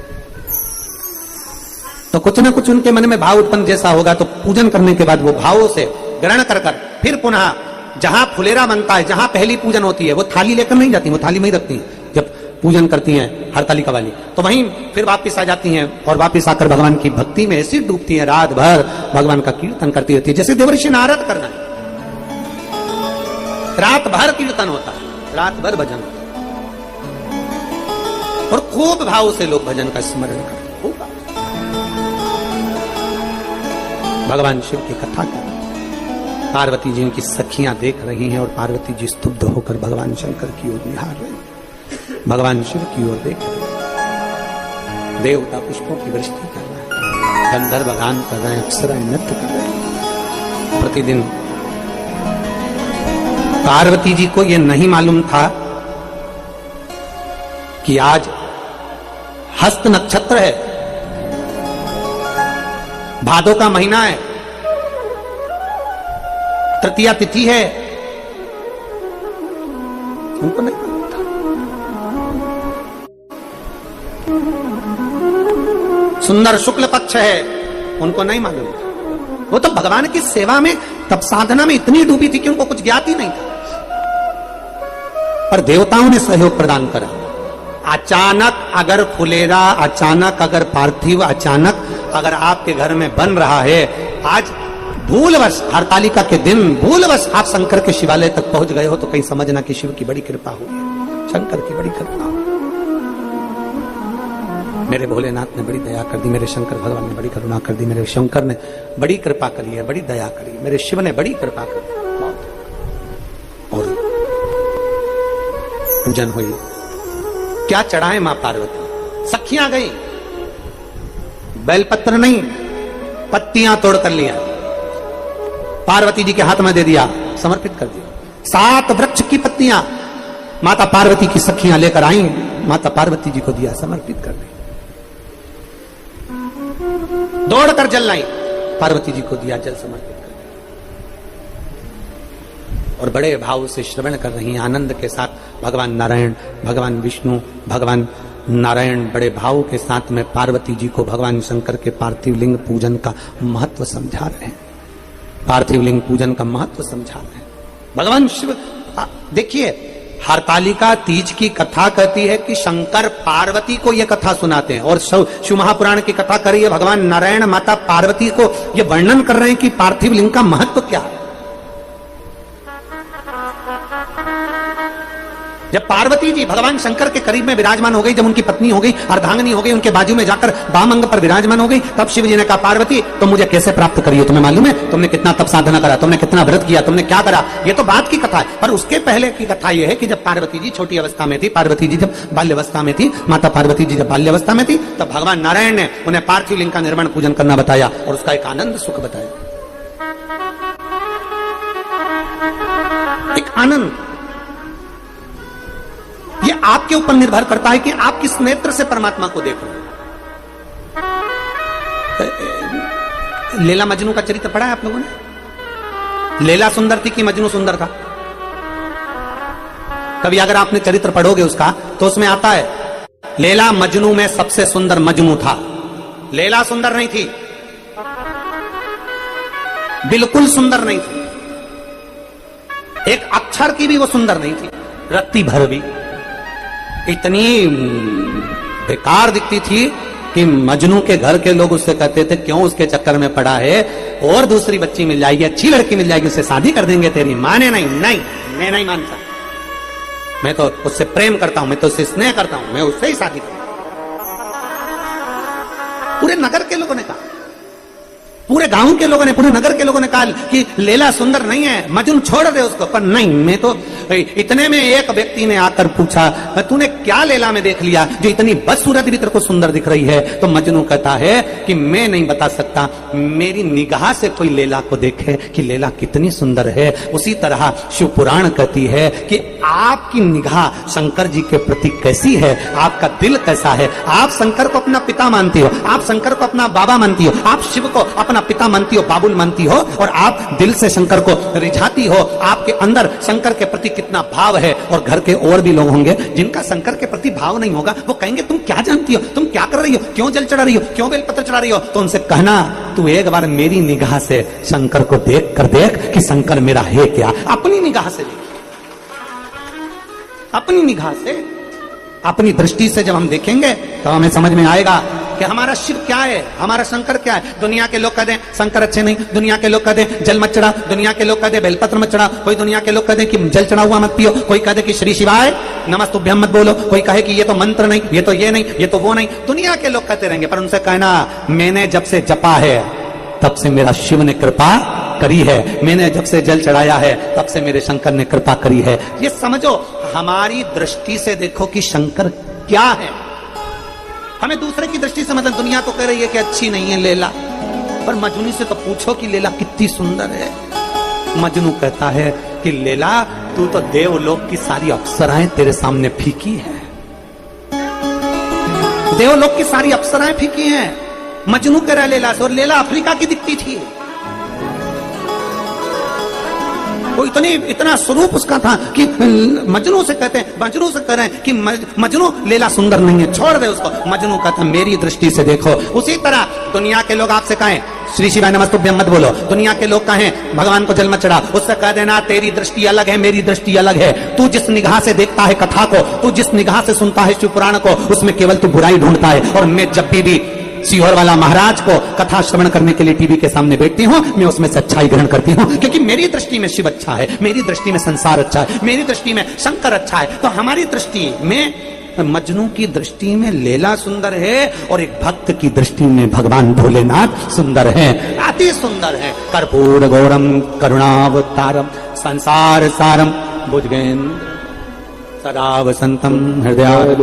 तो कुछ ना कुछ उनके मन में भाव उत्पन्न जैसा होगा, तो पूजन करने के बाद वो भावों से ग्रहण कर फिर पुनः जहां फुलेरा बनता है, जहां पहली पूजन होती है, वो थाली लेकर नहीं जाती, वो थाली में ही रखती हैं। जब पूजन करती हैं हरतालिका वाली, तो वहीं फिर वापस आ जाती हैं, और वापस आकर भगवान की भक्ति में ऐसी डूबती हैं, रात भर भगवान का कीर्तन करती रहती है, जैसे देवऋषि नारद करना है। रात भर कीर्तन होता है, रात भर भजन होता है, और खूब भाव से लोग भजन का स्मरण करते हैं। भगवान शिव की कथा कर, पार्वती जी की सखियां देख रही हैं, और पार्वती जी स्तुब्ध होकर भगवान शंकर की ओर निहार रहे हैं, भगवान शिव की ओर देख रहे हैं। देवता पुष्पों की वृष्टि कर रहे हैं, गंधर्व गान कर रहे हैं, अप्सराएं नृत्य कर रहे हैं। प्रतिदिन पार्वती जी को यह नहीं मालूम था कि आज हस्त नक्षत्र है, भादों का महीना है, तृतीया तिथि है, उनको नहीं मालूम था। सुंदर शुक्ल पक्ष है, उनको नहीं मालूम था। वो तो भगवान की सेवा में तब साधना में इतनी डूबी थी कि उनको कुछ ज्ञात ही नहीं था, पर देवताओं ने सहयोग प्रदान करा। अचानक अगर फुलेरा, अचानक अगर पार्थिव, अचानक अगर आपके घर में बन रहा है, आज भूलवश हरतालिका के दिन भूलवश आप शंकर के शिवालय तक पहुंच गए हो, तो कहीं समझना कि शिव की बड़ी कृपा हुई है, शंकर की बड़ी कृपा हुई। मेरे भोलेनाथ ने बड़ी दया कर दी, मेरे शंकर भगवान ने बड़ी करुणा कर दी, मेरे शंकर ने बड़ी कृपा करी है, बड़ी दया करी, मेरे शिव ने बड़ी कृपा करी, और पूजन हुई। क्या चढ़ाए मां पार्वती, सखियां गई, बेलपत्र नहीं, पत्तियां तोड़ कर लिया, पार्वती जी के हाथ में दे दिया, समर्पित कर दिया। 7 वृक्ष की पत्तियां माता पार्वती की सखियां लेकर आई, माता पार्वती जी को दिया, समर्पित कर दी। दौड़कर जल लाई, पार्वती जी को दिया, जल समर्पित कर दिया। और बड़े भाव से श्रवण कर रही हैं आनंद के साथ। भगवान नारायण, भगवान विष्णु, भगवान नारायण बड़े भाव के साथ में पार्वती जी को भगवान शंकर के पार्थिव लिंग पूजन का महत्व समझा रहे हैं। पार्थिव लिंग पूजन का महत्व समझा रहे हैं। भगवान शिव, देखिए हरतालिका तीज की कथा कहती है कि शंकर पार्वती को यह कथा सुनाते हैं, और शिव महापुराण की कथा करी है भगवान नारायण माता पार्वती को यह वर्णन कर रहे हैं कि पार्थिव लिंग का महत्व क्या है। जब पार्वती जी भगवान शंकर के करीब में विराजमान हो गई, जब उनकी पत्नी हो गई, अर्धांगिनी हो गई, उनके बाजू में जाकर वामंग पर विराजमान हो गई, तब शिव जी ने कहा पार्वती तुम मुझे कैसे प्राप्त करी हो, तुम्हें मालूम है तुमने कितना तप साधना करा, तुमने कितना व्रत किया, तुमने क्या करा। ये तो बात की कथा है, पर उसके पहले की कथा यह है कि जब पार्वती जी छोटी अवस्था में थी, पार्वती जी जब बाल्यावस्था में थी, माता पार्वती जी जब बाल्यावस्था में थी, तब भगवान नारायण ने उन्हें पार्थिव लिंग का निर्माण पूजन करना बताया और उसका एक आनंद सुख बताया। एक आनंद, ये आपके ऊपर निर्भर करता है कि आप किस नेत्र से परमात्मा को देख रहे हैं। लैला मजनू का चरित्र पढ़ा है आप लोगों ने? लैला सुंदर थी कि मजनू सुंदर था? कभी अगर आपने चरित्र पढ़ोगे उसका तो उसमें आता है लैला मजनू में सबसे सुंदर मजनू था। लैला सुंदर नहीं थी, बिल्कुल सुंदर नहीं थी, एक अक्षर की भी वो सुंदर नहीं थी, रत्ती भर भी इतनी बेकार दिखती थी कि मजनू के घर के लोग उससे कहते थे क्यों उसके चक्कर में पड़ा है, और दूसरी बच्ची मिल जाएगी, अच्छी लड़की मिल जाएगी, उससे शादी कर देंगे तेरी। माने नहीं, नहीं मैं नहीं मानता, मैं तो उससे प्रेम करता हूं, मैं तो उससे स्नेह करता हूं, मैं उससे ही शादी करूंगा। पूरे नगर के लोगों ने कहा, पूरे गांव के लोगों ने, पूरे नगर के लोगों ने कहा कि लैला सुंदर नहीं है, मजनू छोड़ दे उसको। पर नहीं, मैं तो इतने में एक व्यक्ति ने आकर पूछा तूने क्या लैला में देख लिया जो इतनी बदसूरत भी तेरे को सुंदर दिख रही है? तो मजनू कहता है कि मैं नहीं बता सकता, मेरी निगाह से कोई लैला को देखे कि लैला कितनी सुंदर है। उसी तरह शिव पुराण कहती है कि आपकी निगाह शंकर जी के प्रति कैसी है, आपका दिल कैसा है। आप शंकर को अपना पिता मानती हो, आप शंकर को अपना बाबा मानती हो, आप शिव को अपना पिता मानती हो, बाबुल मानती हो, और आप दिल से शंकर को रिझाती हो। आपके अंदर शंकर के प्रति कितना भाव है। और घर के और भी लोग होंगे जिनका शंकर के प्रति भाव नहीं होगा, वो कहेंगे तुम क्या जानती हो, तुम क्या कर रही हो, क्यों जल चढ़ा रही हो, क्यों बेलपत्र चढ़ा रही हो। तो उनसे कहना तू एक बार मेरी निगाह से शंकर को देख कर देख कि शंकर मेरा है क्या। अपनी निगाह से देख, अपनी निगाह से, अपनी दृष्टि से जब हम देखेंगे तो हमें समझ में आएगा कि हमारा शिव क्या है, हमारा शंकर क्या है। दुनिया के लोग कहते हैं शंकर अच्छे नहीं, दुनिया के लोग कहते हैं जल मत चढ़ा, दुनिया के लोग कहते हैं बेलपत्र मत चढ़ा, कोई दुनिया के लोग कहते हैं कि जल चढ़ा हुआ मत पियो, कोई कहते कि श्री शिवाय नमस्तुभ्यम मत बोलो, कोई कहे कि ये तो मंत्र नहीं, ये तो ये नहीं, ये तो वो नहीं। दुनिया के लोग कहते रहेंगे, पर उनसे कहना मैंने जब से जपा है तब से मेरा शिव ने कृपा करी है, मैंने जब से जल चढ़ाया है तब से मेरे शंकर ने कृपा करी है। ये समझो, हमारी दृष्टि से देखो कि शंकर क्या है। हमें दूसरे की दृष्टि से, मतलब दुनिया तो कह रही है कि अच्छी नहीं है लैला, पर मजनू से तो पूछो कि लैला कितनी सुंदर है। मजनू कहता है कि लैला तू तो देवलोक की सारी अप्सराएं तेरे सामने फीकी है, देवलोक की सारी अप्सराएं फीकी हैं। मजनू कह रहा है लैला से, और लैला अफ्रीका की दिखती थी। वो इतना स्वरूप उसका था कि मजनू से कहते हैं, मजनू से कह रहे हैं कि मजनू लैला सुंदर नहीं है, छोड़ दे उसको। मजनू कहता मेरी दृष्टि से देखो। उसी तरह दुनिया के लोग आपसे कहें श्री शिवाय नमस्तुभ्यम मत बोलो, दुनिया के लोग कहें भगवान को जल मत चढ़ा, उससे कह देना तेरी दृष्टि अलग है, मेरी दृष्टि अलग है। तू जिस निगाह से देखता है कथा को, तू जिस निगाह से सुनता है शिव पुराण को, उसमें केवल तू बुराई ढूंढता है। और मैं जब भी सीहोर वाला महाराज को कथा श्रवण करने के लिए टीवी के सामने बैठती हूँ, मैं उसमें से अच्छाई ग्रहण करती हूँ, क्योंकि मेरी दृष्टि में शिव अच्छा है, मेरी दृष्टि में संसार अच्छा है, मेरी दृष्टि में शंकर अच्छा है। तो हमारी दृष्टि में, मजनू की दृष्टि में लैला सुंदर है, और एक भक्त की दृष्टि में भगवान भोलेनाथ सुंदर है, अति सुंदर है। कर्पूर गौरम करुणावतारम संसार सारम भुजगेन्द्र सदा वसंतम हृदय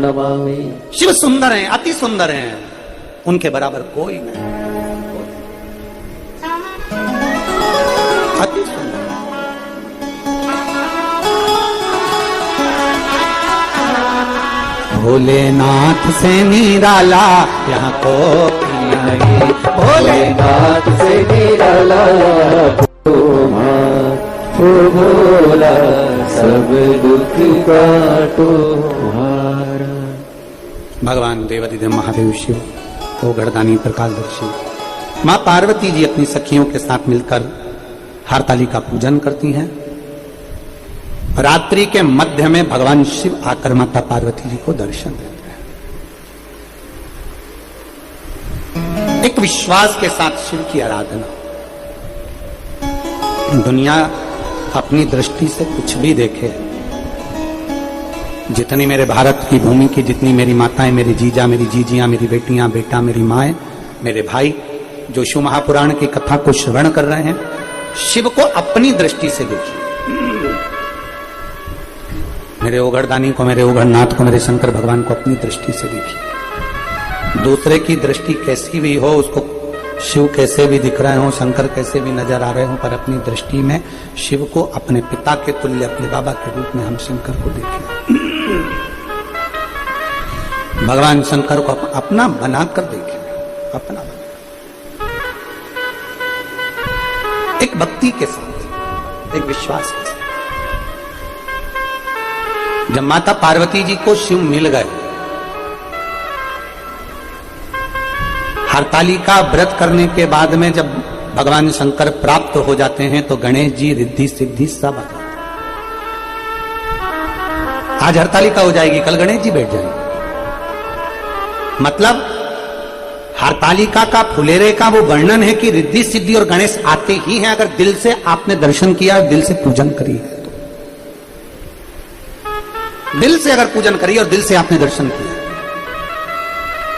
नमामि। शिव सुंदर हैं, अति सुंदर हैं, उनके बराबर कोई नहीं, अति सुंदर। भोलेनाथ से निराला यहाँ को नहीं, भोलेनाथ से निराला भोला सब दुख काटो हारा। भगवान देवाधिदेव महादेव शिव, वो गढ़दानी प्रकाशदर्शी माँ पार्वती जी अपनी सखियों के साथ मिलकर हरताली का पूजन करती हैं। रात्रि के मध्य में भगवान शिव आकर माता पार्वती जी को दर्शन देते हैं। एक विश्वास के साथ शिव की आराधना। दुनिया अपनी दृष्टि से कुछ भी देखे, जितनी मेरे भारत की भूमि की, जितनी मेरी माताएं, मेरी जीजा, मेरी जीजियां, मेरी बेटियां, बेटा, मेरी माएं, मेरे भाई जो शिव महापुराण की कथा को श्रवण कर रहे हैं, शिव को अपनी दृष्टि से देखिए। मेरे ओगढ़दानी को, मेरे ओगढ़नाथ को, मेरे शंकर भगवान को अपनी दृष्टि से देखिए। दूसरे की दृष्टि कैसी भी हो, उसको शिव कैसे भी दिख रहे हो, शंकर कैसे भी नजर आ रहे हो, पर अपनी दृष्टि में शिव को अपने पिता के तुल्य, अपने बाबा के रूप में हम शंकर को देखें। भगवान शंकर को अपना बनाकर देखें, अपना बना। एक भक्ति के साथ, एक विश्वास के साथ। जब माता पार्वती जी को शिव मिल गए, हरताली का व्रत करने के बाद में जब भगवान शंकर प्राप्त हो जाते हैं तो गणेश जी, रिद्धि सिद्धि सब आ जाते हैं। आज हरताली का हो जाएगी, कल गणेश जी बैठ जाएंगे। मतलब हरतालिका का, फुलेरे का वो वर्णन है कि रिद्धि सिद्धि और गणेश आते ही हैं अगर दिल से आपने दर्शन किया, दिल से पूजन करी है तो। दिल से अगर पूजन करी और दिल से आपने दर्शन किया,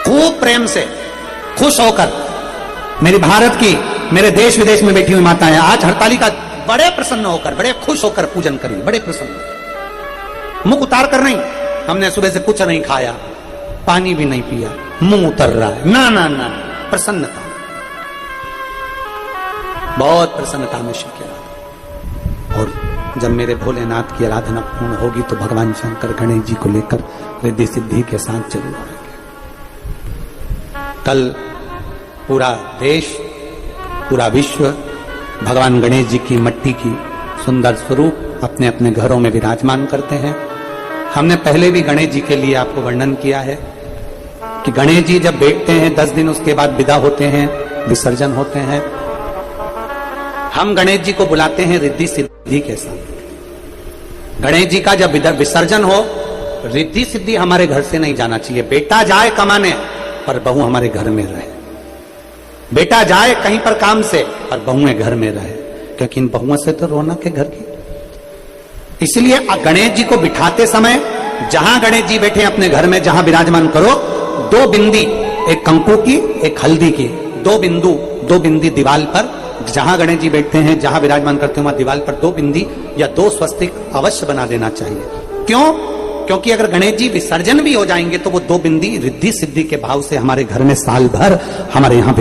खूब प्रेम से, खुश होकर, मेरी भारत की, मेरे देश विदेश में बैठी हुई माताएं आज हरतालिका बड़े प्रसन्न होकर, बड़े खुश होकर पूजन करी, बड़े प्रसन्न। मुख उतार कर नहीं, हमने सुबह से कुछ नहीं खाया, पानी भी नहीं पिया, मुंह उतर रहा है, ना ना ना, प्रसन्नता, बहुत प्रसन्नता में शिव की आराधना। और जब मेरे भोलेनाथ की आराधना पूर्ण होगी तो भगवान शंकर गणेश जी को लेकर रिद्धि सिद्धि के साथ जरूर आएंगे। कल पूरा देश, पूरा विश्व भगवान गणेश जी की मट्टी की सुंदर स्वरूप अपने अपने घरों में विराजमान करते हैं। हमने पहले भी गणेश जी के लिए आपको वर्णन किया है कि गणेश जी जब बैठते हैं 10 दिन उसके बाद विदा होते हैं, विसर्जन होते हैं। हम गणेश जी को बुलाते हैं रिद्धि सिद्धि के साथ। गणेश जी का जब विसर्जन हो, रिद्धि सिद्धि हमारे घर से नहीं जाना चाहिए। बेटा जाए कमाने पर बहू हमारे घर में रहे, बेटा जाए कहीं पर काम से पर बहुएं घर में रहे, क्योंकि इन बहुओं से तो रौनक है घर की। इसलिए गणेश जी को बिठाते समय जहां गणेश जी बैठे अपने घर में, जहां विराजमान करो, 2 बिंदी, एक कंकु की, एक हल्दी की, 2 बिंदी दीवाल पर, जहां गणेश जी बैठते हैं, जहां विराजमान करते हैं, वहां दीवाल पर 2 बिंदी या 2 स्वस्तिक अवश्य बना देना चाहिए। क्यों? क्योंकि अगर गणेश जी विसर्जन भी हो जाएंगे तो वो 2 बिंदी रिद्धि सिद्धि के भाव से हमारे घर में साल भर हमारे यहाँ